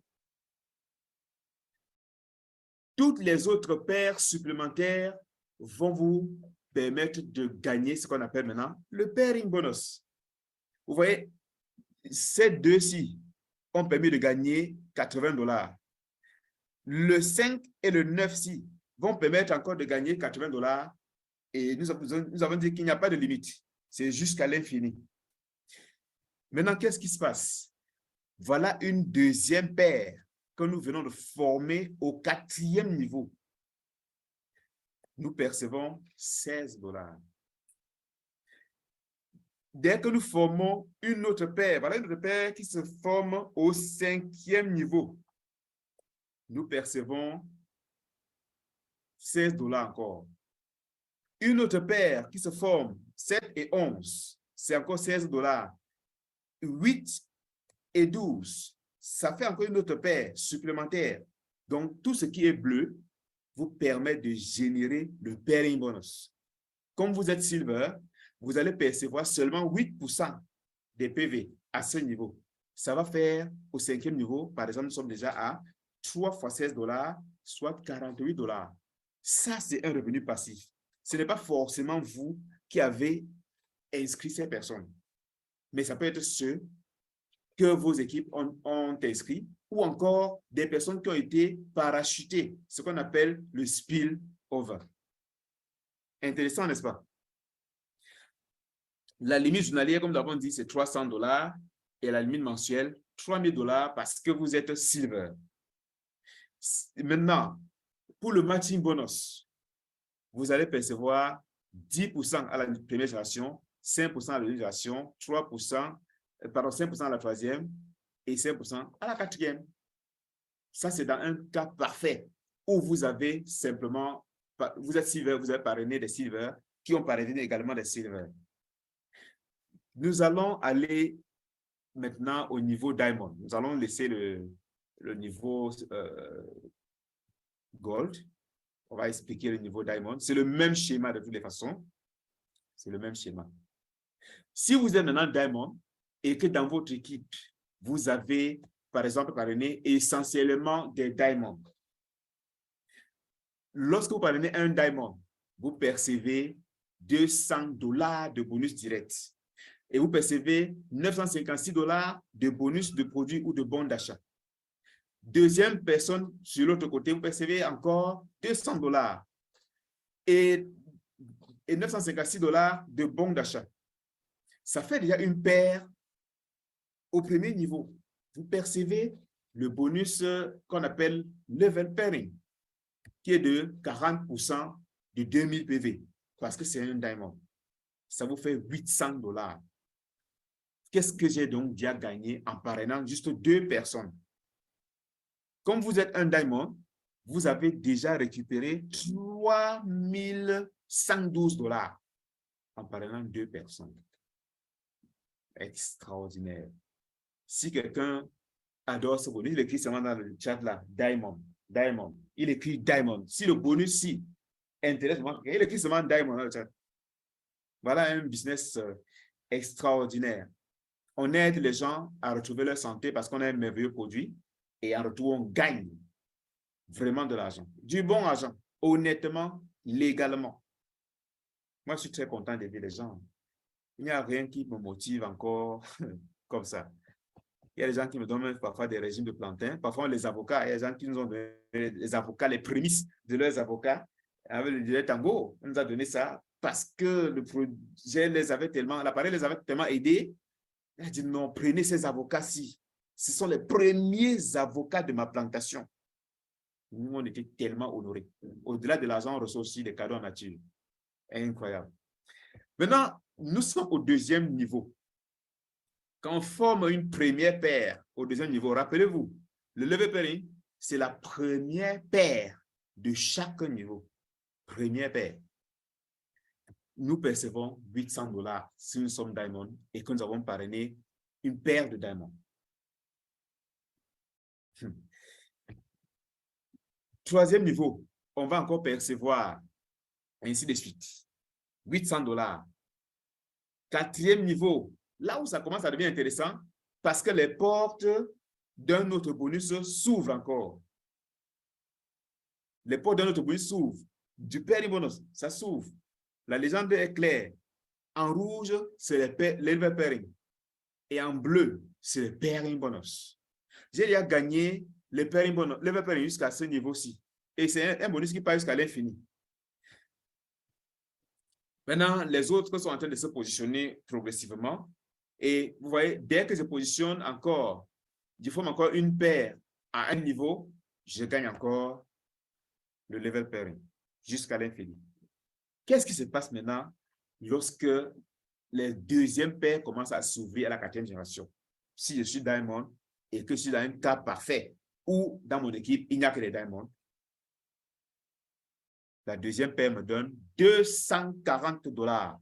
toutes les autres paires supplémentaires vont vous permettre de gagner ce qu'on appelle maintenant le pairing bonus. Vous voyez, ces deux-ci ont permis de gagner 80 $. Le 5 et le 9-ci vont permettre encore de gagner 80 $. Et nous avons dit qu'il n'y a pas de limite. C'est jusqu'à l'infini. Maintenant, qu'est-ce qui se passe? Voilà une deuxième paire que nous venons de former au 4e niveau. Nous percevons 16 $. Dès que nous formons une autre paire, voilà une autre paire qui se forme au 5e niveau. Nous percevons 16 $ encore. Une autre paire qui se forme, 7 et 11, c'est encore 16 $. 8 et 12, ça fait encore une autre paire supplémentaire. Donc, tout ce qui est bleu vous permet de générer le pairing bonus. Comme vous êtes silver, vous allez percevoir seulement 8% des PV à ce niveau. Ça va faire au 5e niveau, par exemple, nous sommes déjà à 3 fois 16 $, soit 48 $. Ça, c'est un revenu passif. Ce n'est pas forcément vous qui avez inscrit ces personnes, mais ça peut être ceux que vos équipes ont inscrits ou encore des personnes qui ont été parachutées, ce qu'on appelle le spillover. Intéressant, n'est-ce pas? La limite journalière, comme nous l'avons dit, c'est 300 $ et la limite mensuelle, 3000 $ parce que vous êtes silver. Maintenant, pour le matching bonus, vous allez percevoir 10% à la première génération, 5% à la deuxième génération, 3%, pardon, 5% à la troisième et 5% à la quatrième. Ça, c'est dans un cas parfait où vous avez simplement, vous êtes silver, vous avez parrainé des silver qui ont parrainé également des silver. Nous allons aller maintenant au niveau diamond. Nous allons laisser le niveau gold. On va expliquer le niveau diamond. C'est le même schéma de toutes les façons. C'est le même schéma. Si vous êtes maintenant diamond et que dans votre équipe, vous avez, par exemple, parrainé essentiellement des diamonds. Lorsque vous parrainez un diamond, vous percevez 200 $ de bonus direct. Et vous percevez 956 $ de bonus de produits ou de bons d'achat. Deuxième personne, sur l'autre côté, vous percevez encore 200 $ et 956 $ de bons d'achat. Ça fait déjà une paire au premier niveau. Vous percevez le bonus qu'on appelle level pairing, qui est de 40% de 2000 PV, parce que c'est un diamond. Ça vous fait 800 $. Qu'est-ce que j'ai donc déjà gagné en parrainant juste 2 personnes? Comme vous êtes un diamond, vous avez déjà récupéré 3112 $ en parrainant 2 personnes. Extraordinaire. Si quelqu'un adore ce bonus, il écrit seulement dans le chat là, diamond, diamond. Il écrit diamond. Si le bonus si intéresse, il écrit seulement diamond dans le chat. Voilà un business extraordinaire. On aide les gens à retrouver leur santé parce qu'on a un merveilleux produit et en retour, on gagne vraiment de l'argent. Du bon argent, honnêtement, légalement. Moi, je suis très content d'aider les gens. Il n'y a rien qui me motive encore comme ça. Il y a des gens qui me donnent parfois des régimes de plantain. Parfois, les avocats, il y a des gens qui nous ont donné, les avocats, les prémices de leurs avocats. Avec le tango, on nous a donné ça parce que le projet les avait tellement, l'appareil les avait tellement aidés. Il a dit non, prenez ces avocats-ci. Ce sont les premiers avocats de ma plantation. Nous, on était tellement honorés. Au-delà de l'argent, on reçoit aussi des cadeaux en nature. Incroyable. Maintenant, nous sommes au 2e niveau. Quand on forme une première paire au 2e niveau, rappelez-vous, le level pairing, c'est la première paire de chaque niveau. Première paire. Nous percevons 800 $ si nous sommes diamond et que nous avons parrainé une paire de diamants. 3e niveau, on va encore percevoir ainsi de suite. 800 $. Quatrième niveau, là où ça commence à devenir intéressant, parce que les portes d'un autre bonus s'ouvrent encore. Les portes d'un autre bonus s'ouvrent. Du pairing bonus, ça s'ouvre. La légende est claire. En rouge, c'est level pairing. Et en bleu, c'est le pairing bonus. J'ai déjà gagné le pairing bonus, level pairing jusqu'à ce niveau-ci. Et c'est un bonus qui part jusqu'à l'infini. Maintenant, les autres sont en train de se positionner progressivement. Et vous voyez, dès que je positionne encore, je forme encore une paire à un niveau, je gagne encore le level pairing jusqu'à l'infini. Qu'est-ce qui se passe maintenant lorsque les deuxièmes paires commencent à s'ouvrir à la 4e génération? Si je suis Diamond et que je suis dans un cas parfait où dans mon équipe, il n'y a que les Diamonds, la deuxième paire me donne 240 $.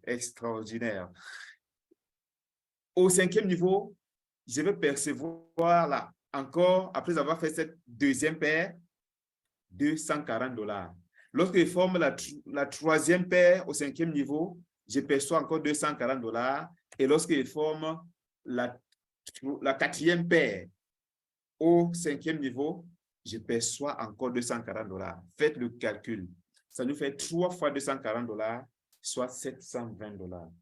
Extraordinaire. Au 5e niveau, je vais percevoir là, encore, après avoir fait cette deuxième paire, 240 $. Lorsque je forme la 3e paire au 5e niveau, je perçois encore 240 $. Et lorsque je forme la 4e paire au 5e niveau, je perçois encore 240 $. Faites le calcul. Ça nous fait 3 fois 240 $, soit 720 $.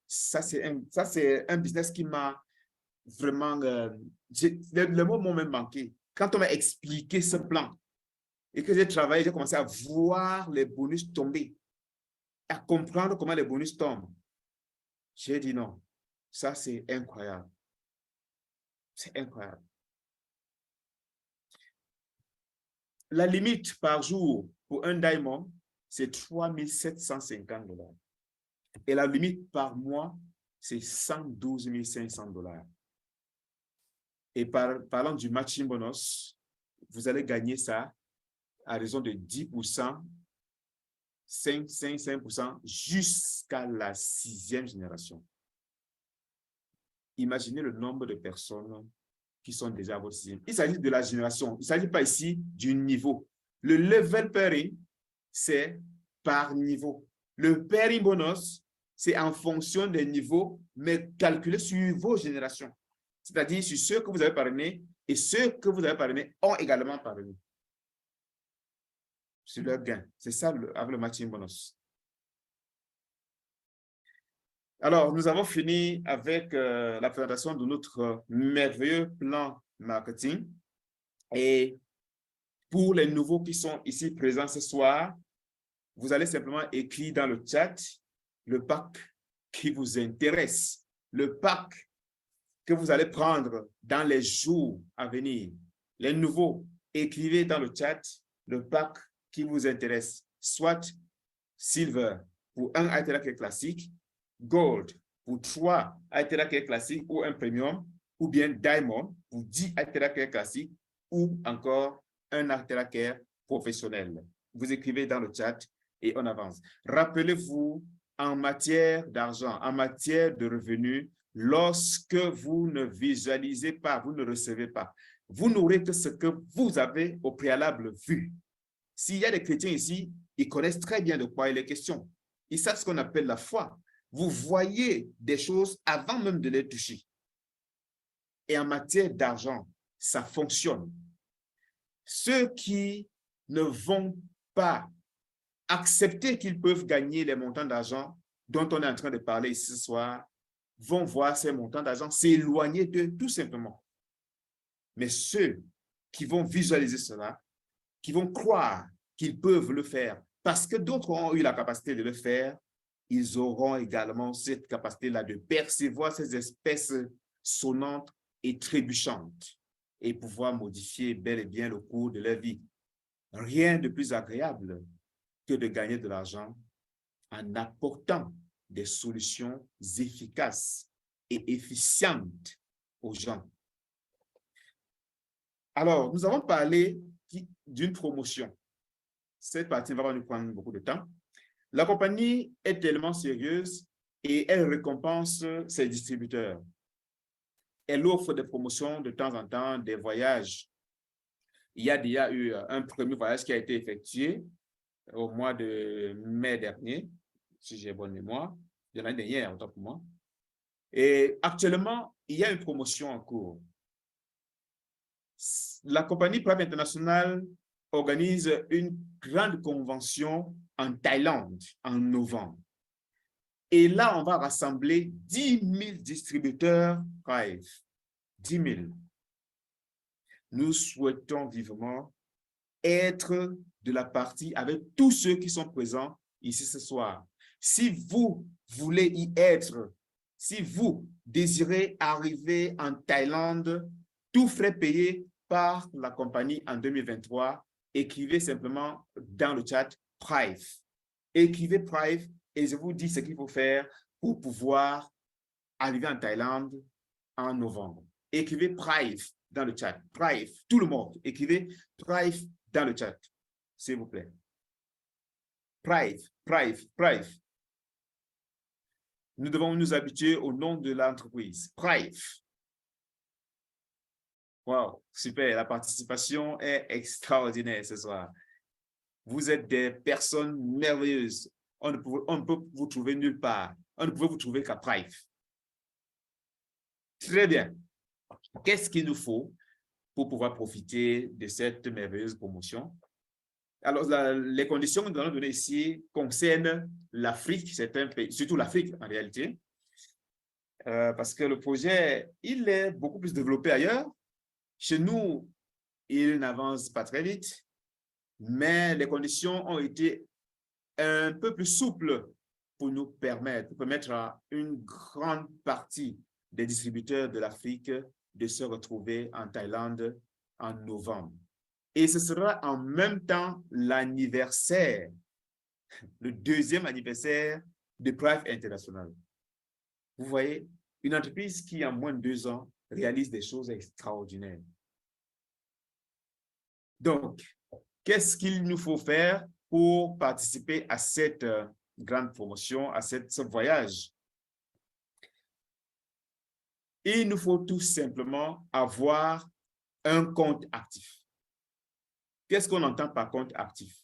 Ça, c'est un business qui m'a vraiment... le mot m'a même manqué. Quand on m'a expliqué ce plan et que j'ai travaillé, j'ai commencé à voir les bonus tomber, à comprendre comment les bonus tombent. J'ai dit non, ça c'est incroyable. C'est incroyable. La limite par jour pour un diamond, c'est 3 750 $. Et la limite par mois, c'est 112 500 $. Et parlant du matching bonus, vous allez gagner ça à raison de 10%, 5% jusqu'à la 6e génération. Imaginez le nombre de personnes qui sont déjà à votre 6e. Il s'agit de la génération. Il ne s'agit pas ici du niveau. Le level pairing, c'est par niveau. Le pairing bonus, c'est en fonction des niveaux, mais calculé sur vos générations. C'est-à-dire sur ceux que vous avez parrainés et ceux que vous avez parrainés ont également parrainé. C'est leur gain. C'est ça avec le matching bonus. Alors, nous avons fini avec la présentation de notre merveilleux plan marketing. Et pour les nouveaux qui sont ici présents ce soir, vous allez simplement écrire dans le chat le pack qui vous intéresse, le pack que vous allez prendre dans les jours à venir. Les nouveaux, écrivez dans le chat le pack qui vous intéresse, soit Silver pour un Altera classique, Gold pour 3 Altera classiques ou un Premium, ou bien Diamond pour 10 Altera classiques ou encore un Altera professionnel. Vous écrivez dans le chat et on avance. Rappelez-vous, en matière d'argent, en matière de revenus, lorsque vous ne visualisez pas, vous ne recevez pas, vous n'aurez que ce que vous avez au préalable vu. S'il y a des chrétiens ici, ils connaissent très bien de quoi il est question. Ils savent ce qu'on appelle la foi. Vous voyez des choses avant même de les toucher. Et en matière d'argent, ça fonctionne. Ceux qui ne vont pas accepter qu'ils peuvent gagner les montants d'argent dont on est en train de parler ce soir, vont voir ces montants d'argent s'éloigner d'eux tout simplement. Mais ceux qui vont visualiser cela, qui vont croire qu'ils peuvent le faire, parce que d'autres ont eu la capacité de le faire, ils auront également cette capacité-là de percevoir ces espèces sonnantes et trébuchantes et pouvoir modifier bel et bien le cours de leur vie. Rien de plus agréable que de gagner de l'argent en apportant des solutions efficaces et efficientes aux gens. Alors, nous avons parlé d'une promotion. Cette partie va nous prendre beaucoup de temps. La compagnie est tellement sérieuse et elle récompense ses distributeurs. Elle offre des promotions de temps en temps, des voyages il y a déjà eu un premier voyage qui a été effectué au mois de mai dernier, si j'ai bonne mémoire, de l'année dernière, autant pour moi. Et actuellement, il y a une promotion en cours. La compagnie Private International organise une grande convention en Thaïlande en novembre. Et là, on va rassembler 10 000 distributeurs Prive. 10 000. Nous souhaitons vivement être de la partie avec tous ceux qui sont présents ici ce soir. Si vous voulez y être, si vous désirez arriver en Thaïlande, tout frais payé par la compagnie en 2023, écrivez simplement dans le chat Prive. Écrivez Prive et je vous dis ce qu'il faut faire pour pouvoir arriver en Thaïlande en novembre. Écrivez Prive dans le chat. Prive, tout le monde. Écrivez Prive dans le chat, s'il vous plaît. Prive, Prive, Prive. Nous devons nous habituer au nom de l'entreprise. Prive. Wow, super. La participation est extraordinaire ce soir. Vous êtes des personnes merveilleuses. On ne peut vous trouver nulle part. On ne peut vous trouver qu'à Prive. Très bien. Qu'est-ce qu'il nous faut pour pouvoir profiter de cette merveilleuse promotion? Alors, les conditions que nous allons donner ici concernent l'Afrique, c'est un pays, surtout l'Afrique en réalité, parce que le projet, il est beaucoup plus développé ailleurs. Chez nous, il n'avance pas très vite, mais les conditions ont été un peu plus souples pour nous permettre à une grande partie des distributeurs de l'Afrique de se retrouver en Thaïlande en novembre. Et ce sera en même temps l'anniversaire, le deuxième anniversaire de Prive International. Vous voyez, une entreprise qui, en moins de 2 ans, réalise des choses extraordinaires. Donc, qu'est-ce qu'il nous faut faire pour participer à cette grande promotion, à ce voyage? Il nous faut tout simplement avoir un compte actif. Qu'est-ce qu'on entend par compte actif?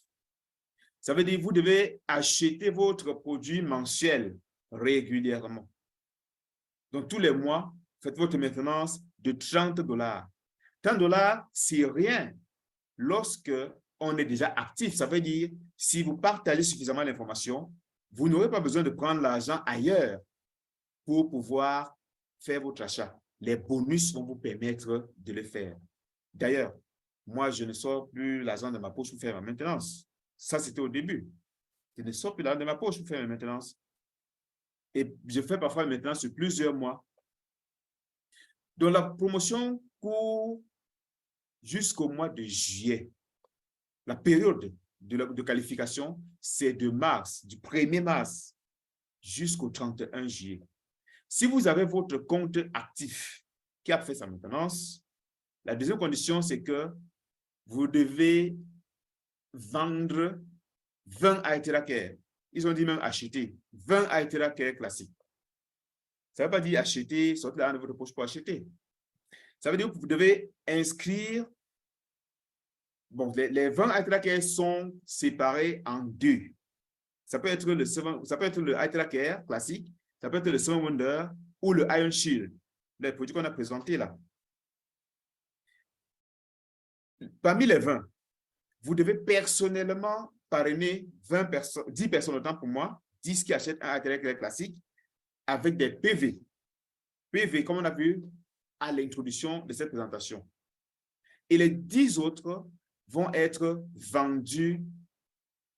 Ça veut dire que vous devez acheter votre produit mensuel régulièrement. Donc, tous les mois, faites votre maintenance de $30. $30, c'est rien lorsque on est déjà actif. Ça veut dire, si vous partagez suffisamment l'information, vous n'aurez pas besoin de prendre l'argent ailleurs pour pouvoir faire votre achat. Les bonus vont vous permettre de le faire. D'ailleurs, moi, je ne sors plus l'argent de ma poche pour faire ma maintenance. Ça, c'était au début. Je ne sors plus l'argent de ma poche pour faire ma maintenance. Et je fais parfois une maintenance sur plusieurs mois. Donc, la promotion court jusqu'au mois de juillet. La période de qualification, c'est de mars, du 1er mars jusqu'au 31 juillet. Si vous avez votre compte actif qui a fait sa maintenance, la deuxième condition, c'est que vous devez vendre 20 Aitera Care. Ils ont dit même acheter 20 Aitera Care classiques. Ça ne veut pas dire acheter, sortez l'argent de votre poche pour acheter. Ça veut dire que vous devez inscrire. Bon, les 20 Aitera Care sont séparés en 2. Ça peut être le Aitera Care classique, ça peut être le Seven Wonder ou le Iron Shield, les produits qu'on a présentés là. Parmi les 20, vous devez personnellement parrainer 10 personnes autant pour moi, 10 qui achètent un Aitera Care classique avec des PV. PV, comme on a vu à l'introduction de cette présentation. Et les 10 autres vont être vendus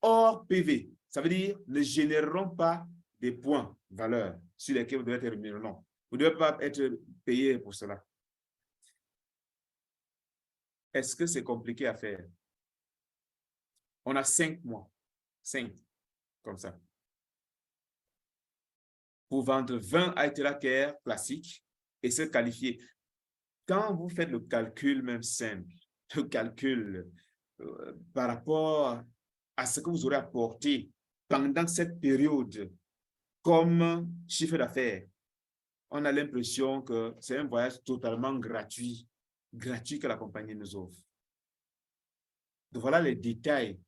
hors PV. Ça veut dire ne généreront pas des points, valeurs sur lesquels vous devez être rémunéré. Non, vous ne devez pas être payé pour cela. Est-ce que c'est compliqué à faire? On a 5 mois, 5, comme ça, pour vendre 20 Aitera Care classiques et se qualifier. Quand vous faites le calcul même simple, le calcul par rapport à ce que vous aurez apporté pendant cette période comme chiffre d'affaires, on a l'impression que c'est un voyage totalement gratuit que la compagnie nous offre. voilà les détails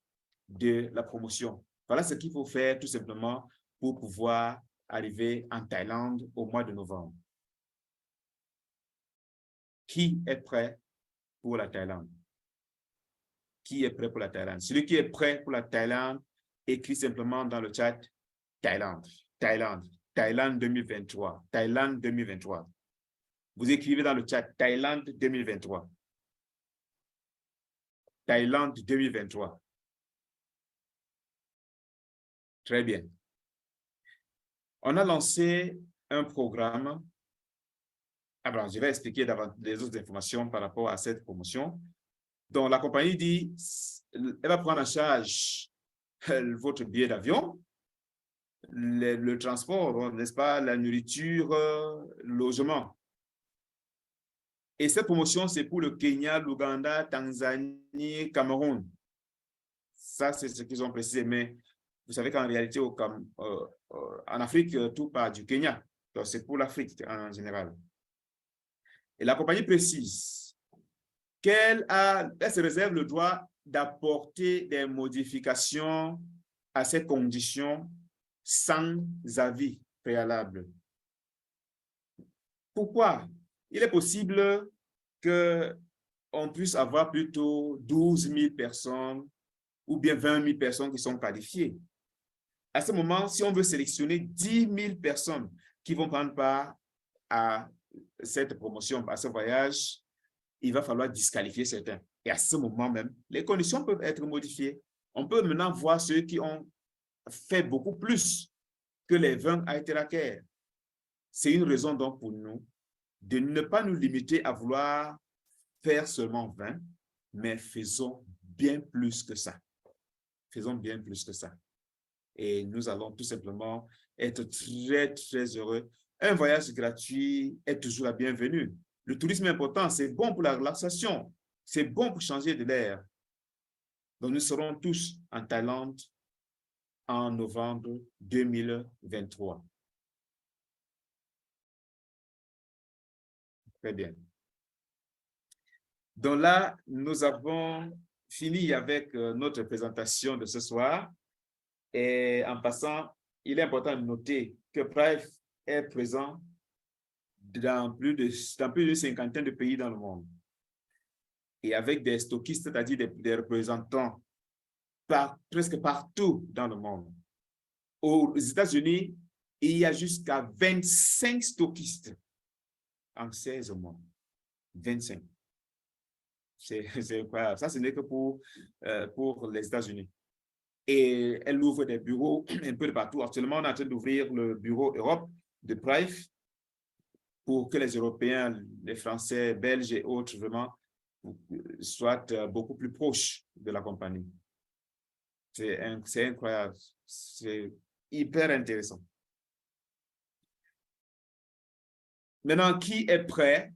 de la promotion. Voilà ce qu'il faut faire tout simplement pour pouvoir arriver en Thaïlande au mois de novembre. Qui est prêt pour la Thaïlande? Qui est prêt pour la Thaïlande? Celui qui est prêt pour la Thaïlande, écrit simplement dans le chat Thaïlande, Thaïlande, Thaïlande 2023, Thaïlande 2023. Vous écrivez dans le chat Thaïlande 2023. Thaïlande 2023. Très bien. On a lancé un programme. Alors, je vais expliquer davantage les autres informations par rapport à cette promotion. Donc, la compagnie dit, elle va prendre en charge votre billet d'avion, le transport, n'est-ce pas, la nourriture, le logement. Et cette promotion, c'est pour le Kenya, l'Ouganda, Tanzanie, Cameroun. Ça, c'est ce qu'ils ont précisé. Mais vous savez qu'en réalité, en Afrique, tout part du Kenya. Donc, c'est pour l'Afrique en général. Et la compagnie précise qu'elle se réserve le droit d'apporter des modifications à ces conditions sans avis préalable. Pourquoi? Il est possible qu'on puisse avoir plutôt 12 000 personnes ou bien 20 000 personnes qui sont qualifiées. À ce moment, si on veut sélectionner 10 000 personnes qui vont prendre part à cette promotion, à ce voyage, il va falloir disqualifier certains. Et à ce moment même, les conditions peuvent être modifiées. On peut maintenant voir ceux qui ont fait beaucoup plus que les 20 à Eteraker. C'est une raison donc pour nous de ne pas nous limiter à vouloir faire seulement 20, mais faisons bien plus que ça. Faisons bien plus que ça. Et nous allons tout simplement être très, très heureux. Un voyage gratuit est toujours la bienvenue. Le tourisme est important, c'est bon pour la relaxation, c'est bon pour changer de l'air. Donc, nous serons tous en Thaïlande en novembre 2023. Très bien. Donc là, nous avons fini avec notre présentation de ce soir. Et en passant, il est important de noter que Prive est présent dans plus d'une cinquantaine de pays dans le monde. Et avec des stockistes, c'est-à-dire des représentants presque partout dans le monde. Aux États-Unis, il y a jusqu'à 25 stockistes en 16 mois. 25. C'est incroyable. Ça, ce n'est que pour les États-Unis. Et elle ouvre des bureaux un peu de partout. Actuellement, on est en train d'ouvrir le bureau Europe de Prive pour que les Européens, les Français, Belges et autres, vraiment, soient beaucoup plus proches de la compagnie. C'est incroyable. C'est hyper intéressant. Maintenant, qui est prêt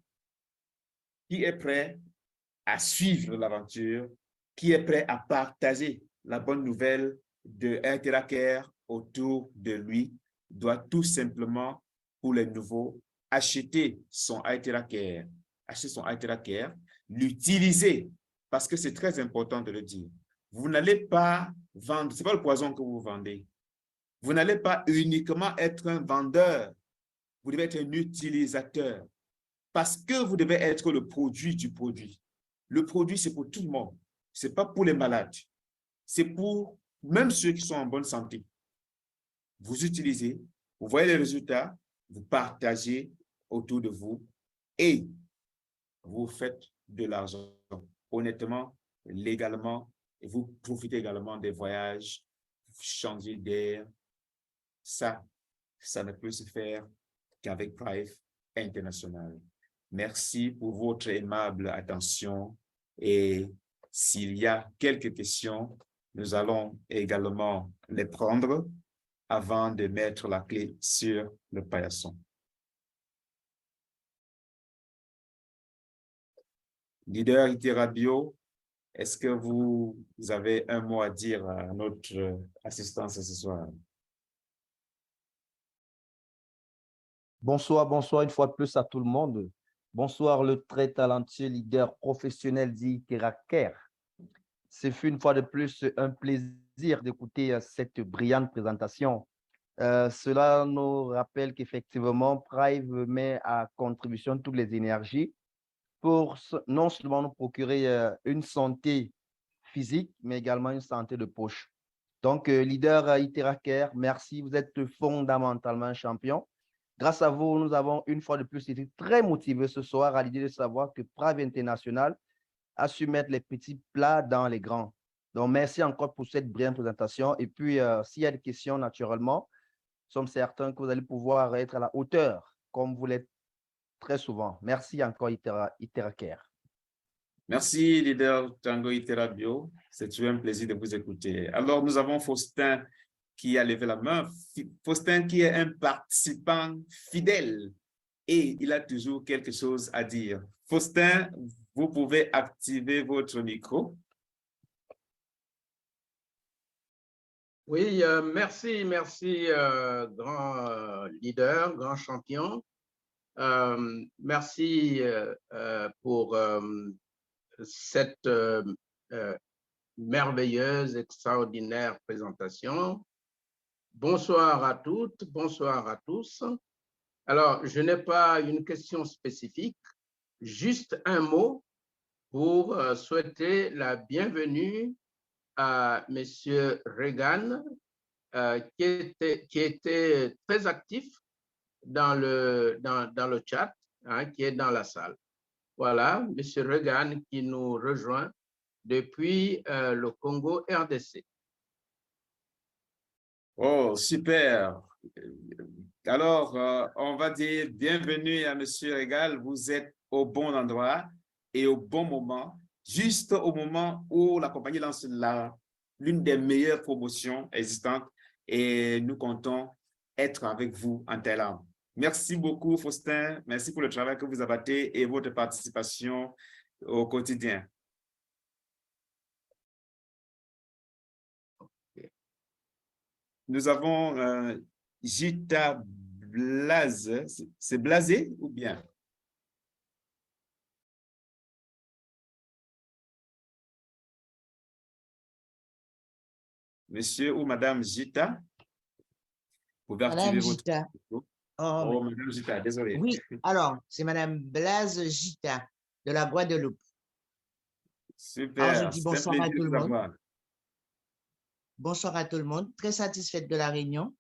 à suivre l'aventure? Qui est prêt à partager la bonne nouvelle de Eteraker autour de lui? Doit tout simplement, pour les nouveaux, acheter son Eteraker, l'utiliser, parce que c'est très important de le dire. Vous n'allez pas vendre, ce n'est pas le poison que vous vendez. Vous n'allez pas uniquement être un vendeur, vous devez être un utilisateur, parce que vous devez être le produit du produit. Le produit, c'est pour tout le monde. Ce n'est pas pour les malades. C'est pour même ceux qui sont en bonne santé. Vous utilisez, vous voyez les résultats, vous partagez autour de vous et vous faites de l'argent honnêtement, légalement, et vous profitez également des voyages, vous changez d'air. Ça ne peut se faire qu'avec Prive International. Merci pour votre aimable attention et s'il y a quelques questions, nous allons également les prendre avant de mettre la clé sur le paillasson. Leader Iterabio, est-ce que vous avez un mot à dire à notre assistance ce soir? Bonsoir, bonsoir une fois de plus à tout le monde. Bonsoir le très talentueux leader professionnel d'Iteraker. Ce fut une fois de plus un plaisir d'écouter cette brillante présentation. Cela nous rappelle qu'effectivement, Prive met à contribution toutes les énergies pour non seulement nous procurer une santé physique, mais également une santé de poche. Donc, leader Iteracare, merci, vous êtes fondamentalement un champion. Grâce à vous, nous avons une fois de plus été très motivés ce soir à l'idée de savoir que Prive International a su mettre les petits plats dans les grands. Donc, merci encore pour cette brillante présentation. Et puis, s'il y a des questions, naturellement, nous sommes certains que vous allez pouvoir être à la hauteur, comme vous l'êtes très souvent. Merci encore, Iteracare. Merci, leader Tango Iterabio. C'est toujours un plaisir de vous écouter. Alors, nous avons Faustin qui a levé la main. Faustin qui est un participant fidèle et il a toujours quelque chose à dire. Faustin, vous pouvez activer votre micro. Oui, merci, grand leader, grand champion. Merci pour cette merveilleuse, extraordinaire présentation. Bonsoir à toutes, bonsoir à tous. Alors, je n'ai pas une question spécifique, juste un mot pour souhaiter la bienvenue à Monsieur Regan, qui était très actif dans le chat, hein, qui est dans la salle. Voilà, Monsieur Regan qui nous rejoint depuis le Congo RDC. Oh, super. Alors, on va dire bienvenue à Monsieur Regal. Vous êtes au bon endroit et au bon moment, juste au moment où la compagnie lance l'une des meilleures promotions existantes et nous comptons être avec vous en Thaïlande. Merci beaucoup, Faustin. Merci pour le travail que vous abattez et votre participation au quotidien. Nous avons Gita Blaze. C'est Blasé ou bien? Monsieur ou Madame Gita, vous pouvez activer Madame votre Gita. micro. Oh, Oh, Madame Gita, désolé. oui, alors, c'est Madame Blaise Gita de la Guadeloupe. Alors, je Super, dis c'est un bonsoir à plaisir tout de le vous monde. avoir. Bonsoir à tout le monde. Très satisfaite de la réunion.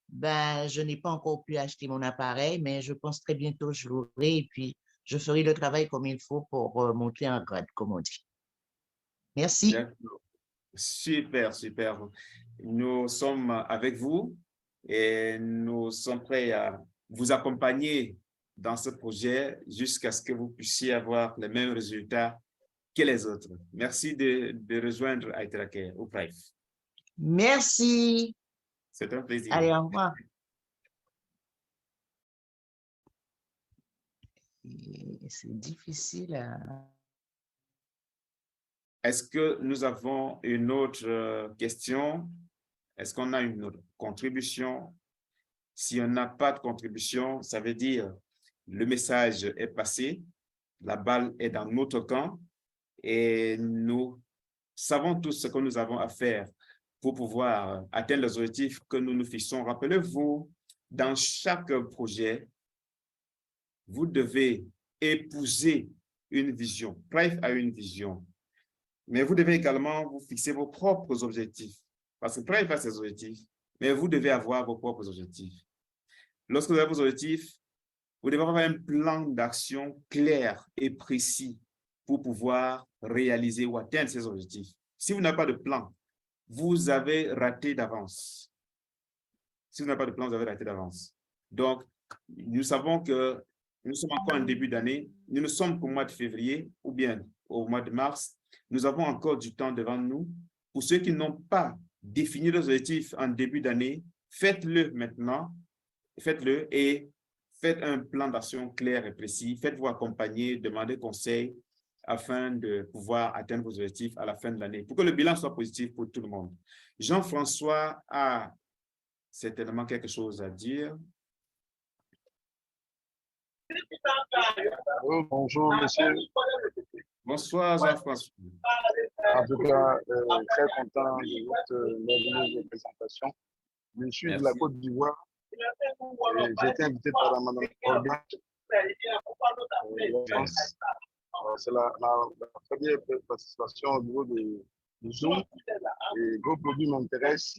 Ben, je n'ai pas encore pu acheter mon appareil, mais je pense très bientôt je l'aurai et puis je ferai le travail comme il faut pour monter en grade, comme on dit. Merci. Super, super. Nous sommes avec vous et nous sommes prêts à vous accompagner dans ce projet jusqu'à ce que vous puissiez avoir les mêmes résultats que les autres. Merci de rejoindre Aitrake au Prive. Merci. C'est un plaisir. Allez, au revoir. C'est difficile à... Est-ce que nous avons une autre question? Est-ce qu'on a une autre contribution? Si on n'a pas de contribution, ça veut dire le message est passé, la balle est dans notre camp et nous savons tous ce que nous avons à faire pour pouvoir atteindre les objectifs que nous nous fixons. Rappelez-vous, dans chaque projet, vous devez épouser une vision. Prive a une vision. Mais vous devez également vous fixer vos propres objectifs. Parce que Prive a ses objectifs, mais vous devez avoir vos propres objectifs. Lorsque vous avez vos objectifs, vous devez avoir un plan d'action clair et précis pour pouvoir réaliser ou atteindre ces objectifs. Si vous n'avez pas de plan, vous avez raté d'avance. Si vous n'avez pas de plan, vous avez raté d'avance. Donc, nous savons que nous sommes encore en début d'année. Nous ne sommes qu'au mois de février ou bien au mois de mars. Nous avons encore du temps devant nous. Pour ceux qui n'ont pas défini leurs objectifs en début d'année, faites-le maintenant. Faites-le et faites un plan d'action clair et précis. Faites-vous accompagner, demandez conseil afin de pouvoir atteindre vos objectifs à la fin de l'année, pour que le bilan soit positif pour tout le monde. Jean-François a certainement quelque chose à dire. Bonjour, monsieur. Bonsoir, Jean-François. En tout cas, très content de votre merveilleuse présentation. Je suis de la Merci. Côte d'Ivoire. J'ai été invité par Madame Organ de France. C'est la première participation au niveau du Zoom. Et vos produits m'intéressent.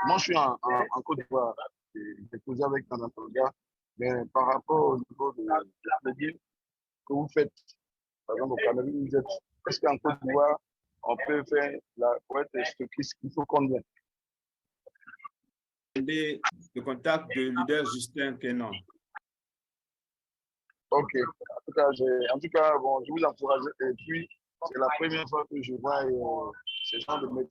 Moi, je suis en Côte d'Ivoire. J'ai posé avec Madame Organ. Mais par rapport au niveau des produits que vous faites, par exemple au Cameroun, vous êtes est-ce qu'en Côte d'Ivoire, on peut faire pour être stockiste, il faut combien? Le contact de leader Justin Kenan. Ok. En tout cas, bon, je vous encourage. Et puis, c'est la première fois que je vois ce genre de métier.